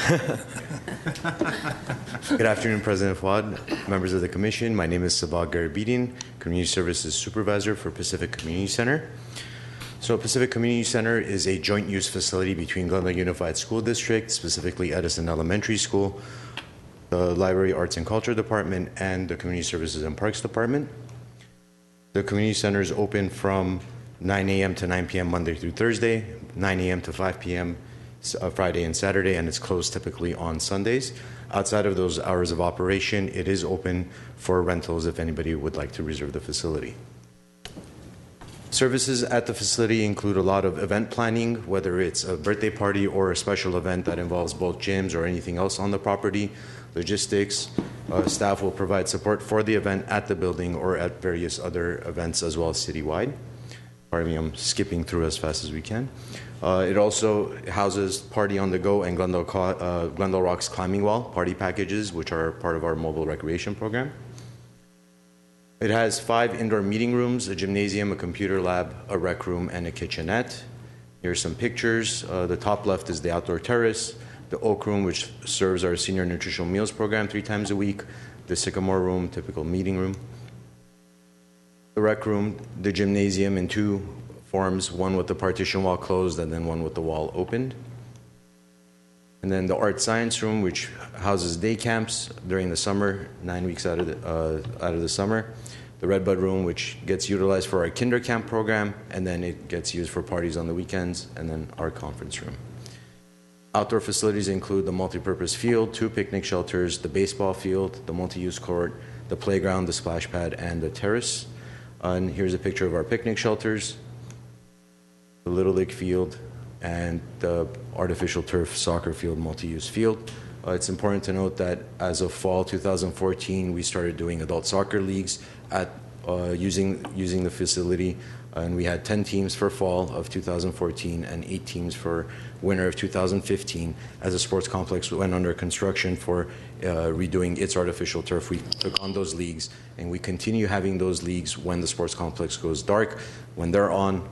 Good afternoon, President Fuad, members of the Commission. My name is Sabah Garabedian, Community Services Supervisor for Pacific Community Center. So Pacific Community Center is a joint use facility between Glendale Unified School District, specifically Edison Elementary School, the Library, Arts and Culture Department, and the Community Services and Parks Department. The community center is open from 9 a.m. to 9 p.m. Monday through Thursday, 9 a.m. to 5 p.m. Friday and Saturday, and it's closed typically on Sundays. Outside of those hours of operation, it is open for rentals if anybody would like to reserve the facility. Services at the facility include a lot of event planning, whether it's a birthday party or a special event that involves both gyms or anything else on the property. Logistics, staff will provide support for the event at the building or at various other events as well as citywide. Pardon me, I'm skipping through as fast as we can. It also houses Party on the Go and Glendale Rocks Climbing Wall party packages, which are part of our mobile recreation program. It has 5 indoor meeting rooms, a gymnasium, a computer lab, a rec room, and a kitchenette. Here are some pictures. The top left is the outdoor terrace, the Oak Room, which serves our senior nutritional meals program 3 times a week, the Sycamore Room, typical meeting room, the rec room, the gymnasium in 2 forms, one with the partition wall closed and then one with the wall opened. And then the art science room, which houses day camps during the summer, 9 weeks out of the summer. the Redbud Room, which gets utilized for our kinder camp program, and then it gets used for parties on the weekends, and then our conference room. Outdoor facilities include the multipurpose field, 2 picnic shelters, the baseball field, the multi-use court, the playground, the splash pad, and the terrace. And here's a picture of our picnic shelters, the Little League field, and the artificial turf soccer field, multi-use field. It's important to note that as of fall 2014, we started doing adult soccer leagues at using the facility, and we had 10 teams for fall of 2014 and 8 teams for winter of 2015. As the sports complex went under construction for redoing its artificial turf, we took on those leagues, and we continue having those leagues when the sports complex goes dark. When they're on,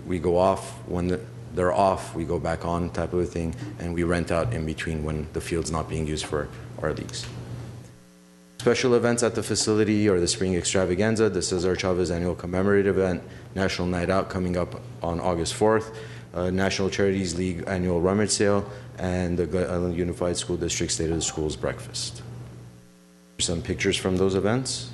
we go off. When they're off, we go back on, type of a thing, and we rent out in between when the field's not being used for our leagues. Special events at the facility are the Spring Extravaganza, the Cesar Chavez Annual Commemorative Event, National Night Out coming up on August 4th, National Charities League Annual Rummage Sale, and the Glendale Unified School District State of the Schools Breakfast. Some pictures from those events.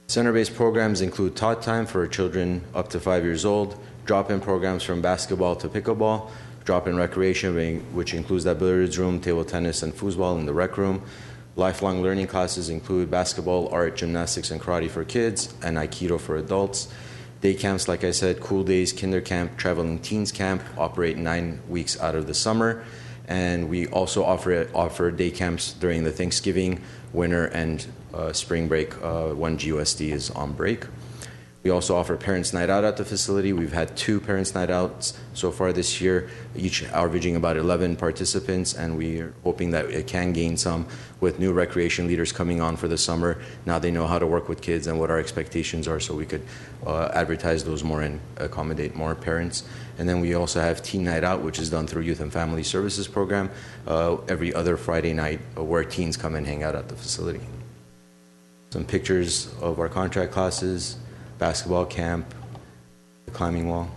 Center-based programs include Tot Time for children up to 5 years old, drop-in programs from basketball to pickleball, drop-in recreation, which includes that billiards room, table tennis, and foosball in the rec room. Lifelong learning classes include basketball, art, gymnastics, and karate for kids, and Aikido for adults. Day camps, like I said, Cool Days, Kinder Camp, Traveling Teens Camp, operate 9 weeks out of the summer. And we also offer day camps during the Thanksgiving, winter, and spring break when GUSD is on break. We also offer Parents' Night Out at the facility. We've had 2 Parents' Night Outs so far this year, each averaging about 11 participants, and we're hoping that it can gain some with new recreation leaders coming on for the summer. Now they know how to work with kids and what our expectations are, so we could advertise those more and accommodate more parents. And then we also have Teen Night Out, which is done through Youth and Family Services Program, every other Friday night where teens come and hang out at the facility. Some pictures of our contract classes, basketball camp, the climbing wall.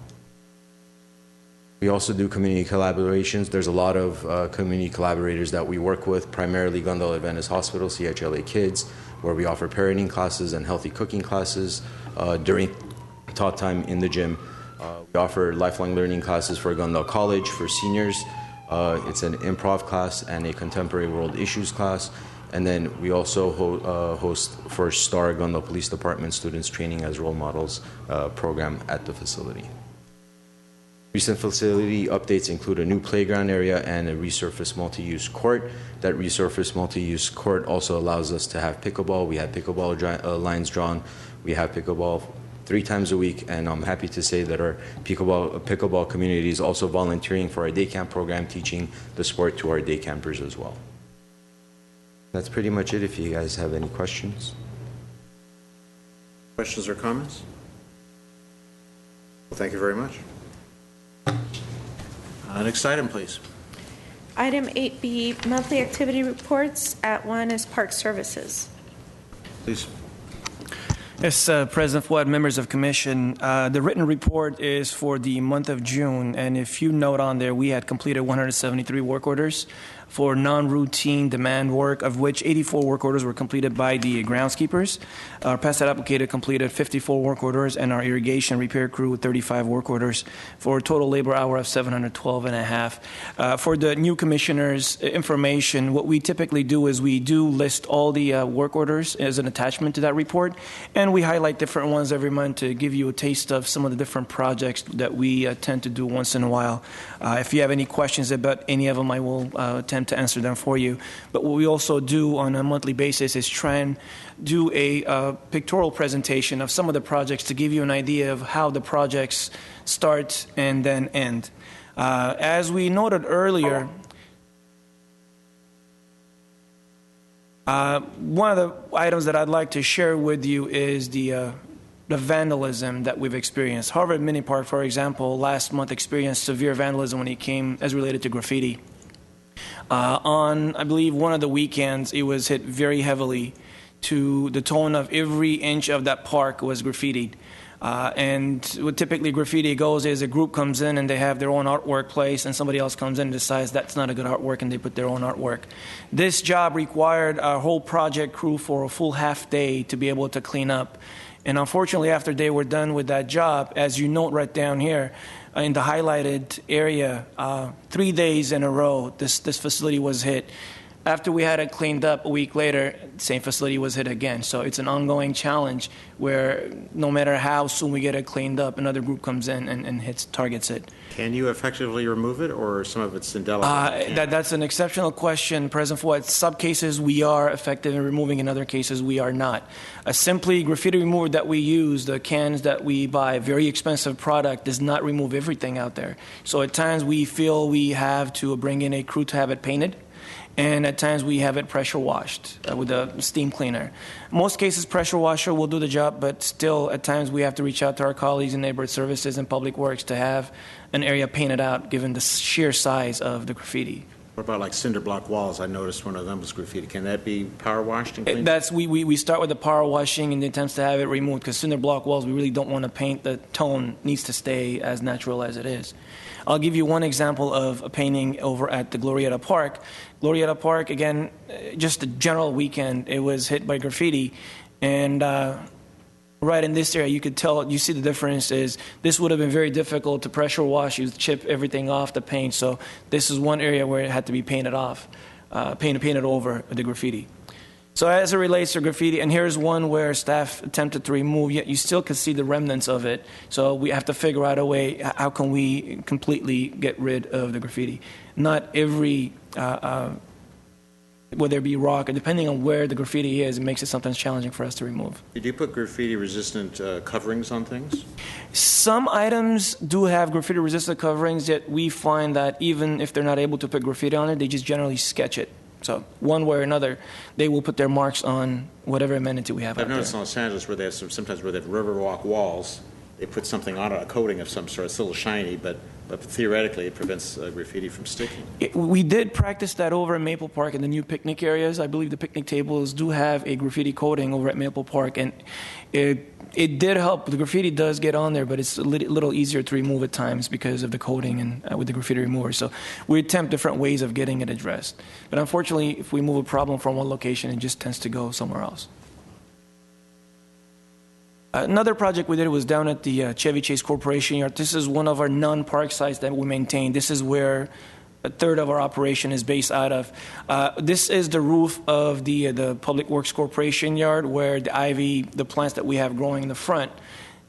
We also do community collaborations. There's a lot of community collaborators that we work with, primarily Glendale Adventist Hospital, CHLA Kids, where we offer parenting classes and healthy cooking classes during Tot Time in the gym. We offer lifelong learning classes for Glendale College for seniors. It's an improv class and a contemporary world issues class. And then we also host for STAR Glendale Police Department students training as role models program at the facility. Recent facility updates include a new playground area and a resurfaced multi-use court. That resurfaced multi-use court also allows us to have pickleball. We have pickleball lines drawn. We have pickleball 3 times a week, and I'm happy to say that our pickleball community is also volunteering for our day camp program, teaching the sport to our day campers as well. That's pretty much it if you guys have any questions. Questions or comments? Well, thank you very much. Next item, please. Item 8B, monthly activity reports. At 1 is Park Services. Please. Yes, President Fuad, members of commission, the written report is for the month of June, and if you note on there, we had completed 173 work orders for non-routine demand work, of which 84 work orders were completed by the groundskeepers. Our pest applicator completed 54 work orders, and our irrigation repair crew 35 work orders for a total labor hour of 712 and a half. For the new commissioners' information, what we typically do is we do list all the work orders as an attachment to that report, and we highlight different ones every month to give you a taste of some of the different projects that we tend to do once in a while. If you have any questions about any of them, I will attempt to answer them for you. But what we also do on a monthly basis is try and do a pictorial presentation of some of the projects to give you an idea of how the projects start and then end. As we noted earlier, one of the items that I'd like to share with you is the vandalism that we've experienced. Harvard Mini Park, for example, last month experienced severe vandalism when it came as related to graffiti. On, I believe, one of the weekends, it was hit very heavily to the tone of every inch of that park was graffitied. And what typically graffiti goes is a group comes in and they have their own artwork placed, and somebody else comes in and decides that's not a good artwork, and they put their own artwork. This job required our whole project crew for a full half day to be able to clean up. And unfortunately, after they were done with that job, as you note right down here, in the highlighted area, 3 days in a row, this facility was hit. After we had it cleaned up a week later, the same facility was hit again. So it's an ongoing challenge where no matter how soon we get it cleaned up, another group comes in and targets it. Can you effectively remove it, or some of it's indelible? That's an exceptional question, President Ford. Some cases we are effective in removing, in other cases we are not. A simply graffiti remover that we use, the cans that we buy, very expensive product, does not remove everything out there. So at times we feel we have to bring in a crew to have it painted. And at times we have it pressure washed with a steam cleaner. Most cases, pressure washer will do the job, but still at times we have to reach out to our colleagues in neighborhood services and public works to have an area painted out given the sheer size of the graffiti. What about like cinder block walls? I noticed one of them was graffiti. Can that be power washed and cleaned? We start with the power washing and the attempts to have it removed, because cinder block walls we really don't want to paint. The tone needs to stay as natural as it is. I'll give you one example of a painting over at the Glorieta Park. Glorieta Park, again, just a general weekend, it was hit by graffiti. And right in this area, you could tell, you see the difference is this would have been very difficult to pressure wash. You chip everything off the paint. So this is one area where it had to be painted off, painted over the graffiti. So as it relates to graffiti, and here's one where staff attempted to remove, yet you still can see the remnants of it. So we have to figure out a way, how can we completely get rid of the graffiti? Not every, whether it be rock, or depending on where the graffiti is, it makes it sometimes challenging for us to remove. Did you put graffiti-resistant coverings on things? Some items do have graffiti-resistant coverings, yet we find that even if they're not able to put graffiti on it, they just generally sketch it. So one way or another, they will put their marks on whatever amenity we have out there. I've noticed in Los Angeles where they have sometimes where they have riverwalk walls, they put something on it, a coating of some sort. It's a little shiny, but theoretically it prevents graffiti from sticking. We did practice that over at Maple Park in the new picnic areas. I believe the picnic tables do have a graffiti coating over at Maple Park, and it did help. The graffiti does get on there, but it's a little easier to remove at times because of the coating and with the graffiti remover. So we attempt different ways of getting it addressed. But unfortunately, if we move a problem from one location, it just tends to go somewhere else. Another project we did was down at the Chevy Chase Corporation Yard. This is one of our non-park sites that we maintain. This is where a third of our operation is based out of. This is the roof of the Public Works Corporation Yard, where the ivy, the plants that we have growing in the front,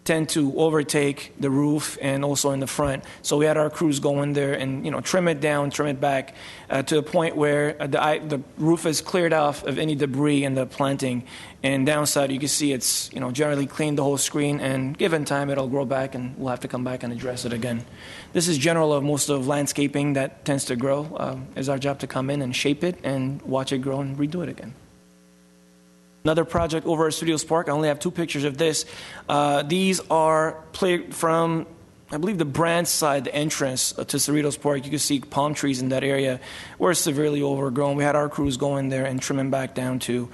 tend to overtake the roof and also in the front. So we had our crews go in there and trim it down, trim it back to the point where the roof is cleared off of any debris in the planting. And downside, you can see it's generally cleaned the whole screen, and given time it'll grow back and we'll have to come back and address it again. This is general of most of landscaping that tends to grow. It's our job to come in and shape it and watch it grow and redo it again. Another project over at Studios Park, I only have 2 pictures of this. These are from, I believe, the Brand side, the entrance to Cerritos Park. You can see palm trees in that area were severely overgrown. We had our crews go in there and trim them back down to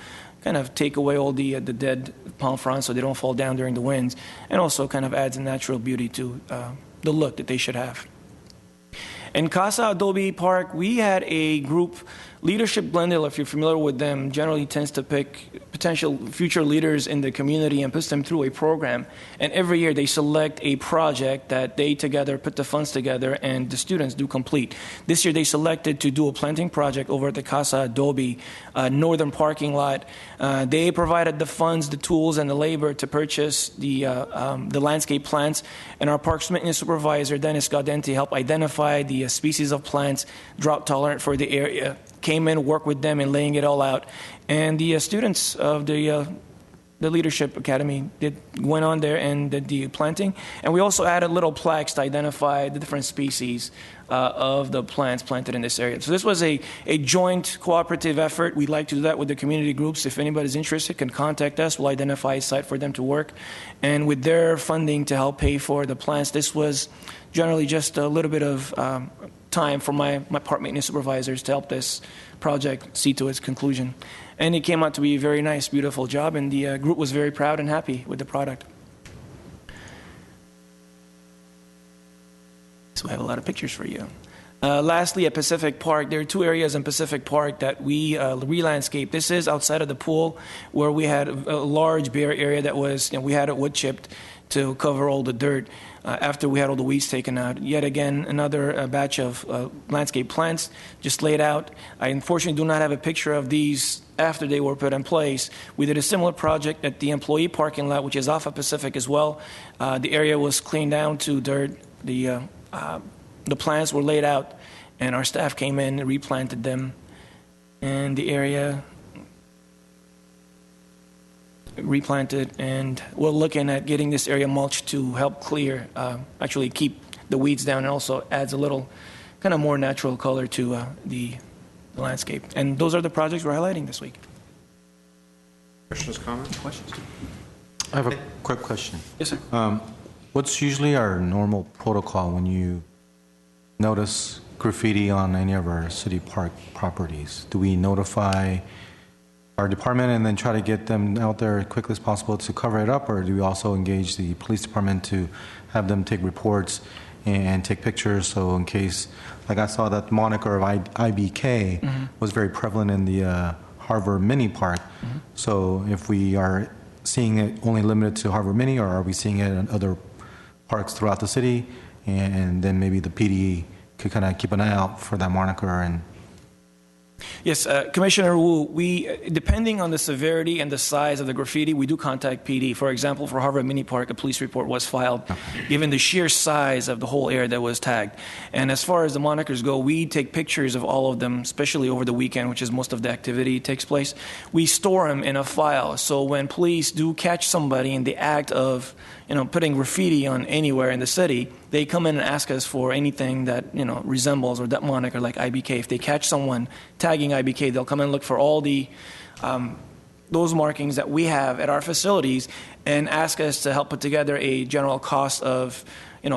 kind of take away all the dead palm fronds so they don't fall down during the winds, and also kind of adds a natural beauty to the look that they should have. In Casa Adobe Park, we had a group, Leadership Glendale, if you're familiar with them, generally tends to pick potential future leaders in the community and puts them through a program. And every year they select a project that they together put the funds together and the students do complete. This year they selected to do a planting project over at the Casa Adobe northern parking lot. They provided the funds, the tools, and the labor to purchase the landscape plants. And our parks maintenance supervisor, Dennis Gaudenti, helped identify the species of plants drought tolerant for the area. Came in, worked with them in laying it all out. And the students of the Leadership Academy went on there and did the planting. And we also added little plaques to identify the different species of the plants planted in this area. So this was a joint cooperative effort. We'd like to do that with the community groups. If anybody's interested, can contact us. We'll identify a site for them to work. And with their funding to help pay for the plants, this was generally just a little bit of time for my park maintenance supervisors to help this project see to its conclusion. And it came out to be a very nice, beautiful job, and the group was very proud and happy with the product. So I have a lot of pictures for you. Lastly, at Pacific Park, there are two areas in Pacific Park that we re-landscaped. This is outside of the pool, where we had a large bare area that was, we had it wood chipped to cover all the dirt after we had all the weeds taken out. Yet again, another batch of landscape plants just laid out. I unfortunately do not have a picture of these after they were put in place. We did a similar project at the employee parking lot, which is off of Pacific as well. The area was cleaned down to dirt. The plants were laid out, and our staff came in and replanted them. And the area replanted, and we're looking at getting this area mulched to help clear, actually keep the weeds down, and also adds a little kind of more natural color to the landscape. And those are the projects we're highlighting this week. Questions, comments? Questions? I have a quick question. Yes, sir. What's usually our normal protocol when you notice graffiti on any of our city park properties? Do we notify our department and then try to get them out there as quickly as possible to cover it up, or do we also engage the police department to have them take reports and take pictures, so in case, like I saw that moniker of IBK was very prevalent in the Harvard Mini Park. So if we are seeing it only limited to Harvard Mini, or are we seeing it in other parks throughout the city, and then maybe the PD could kind of keep an eye out for that moniker? And Yes, Commissioner Wu, depending on the severity and the size of the graffiti, we do contact PD. For example, for Harvard Mini Park, a police report was filed, given the sheer size of the whole area that was tagged. And as far as the monikers go, we take pictures of all of them, especially over the weekend, which is most of the activity takes place. We store them in a file, so when police do catch somebody in the act of putting graffiti on anywhere in the city, they come in and ask us for anything that resembles or that moniker, like IBK. If they catch someone tagging IBK, they'll come and look for all the those markings that we have at our facilities and ask us to help put together a general cost of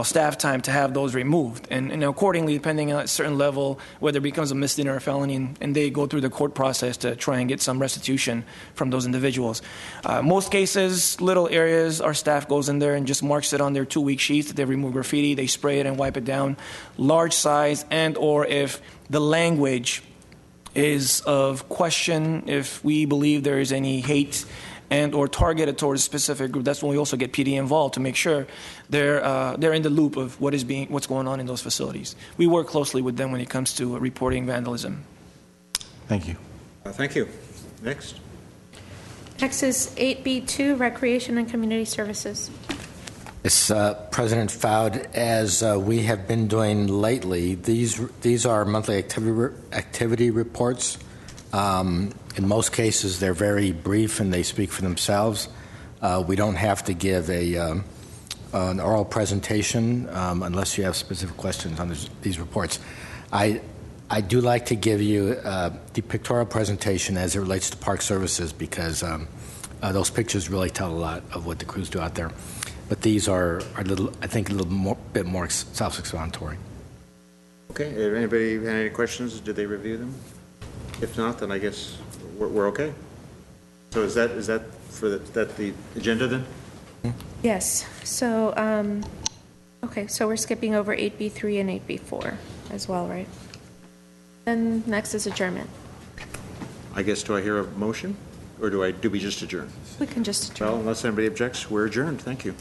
staff time to have those removed. And accordingly, depending on a certain level, whether it becomes a misdemeanor or a felony, and they go through the court process to try and get some restitution from those individuals. Most cases, little areas, our staff goes in there and just marks it on their 2-week sheets that they remove graffiti, they spray it and wipe it down. Large size, and or if the language is of question, if we believe there is any hate and or targeted towards a specific group, that's when we also get PD involved to make sure they're in the loop of what's going on in those facilities. We work closely with them when it comes to reporting vandalism. thank you. Thank you. Next. Next is 8B2, Recreation and Community Services. Yes, President Fowd, as we have been doing lately, these are monthly activity reports. In most cases, they're very brief and they speak for themselves. We don't have to give an oral presentation unless you have specific questions on these reports. I do like to give you the pictorial presentation as it relates to park services, because those pictures really tell a lot of what the crews do out there. But these are a little bit more self-explanatory. Okay. Anybody had any questions? Did they review them? If not, then I guess we're okay. So is that for the agenda then? Yes. So, okay, so we're skipping over 8B3 and 8B4 as well, right? Then next is adjournment. I guess, do I hear a motion? Or do we just adjourn? We can just adjourn. Well, unless anybody objects, we're adjourned. Thank you.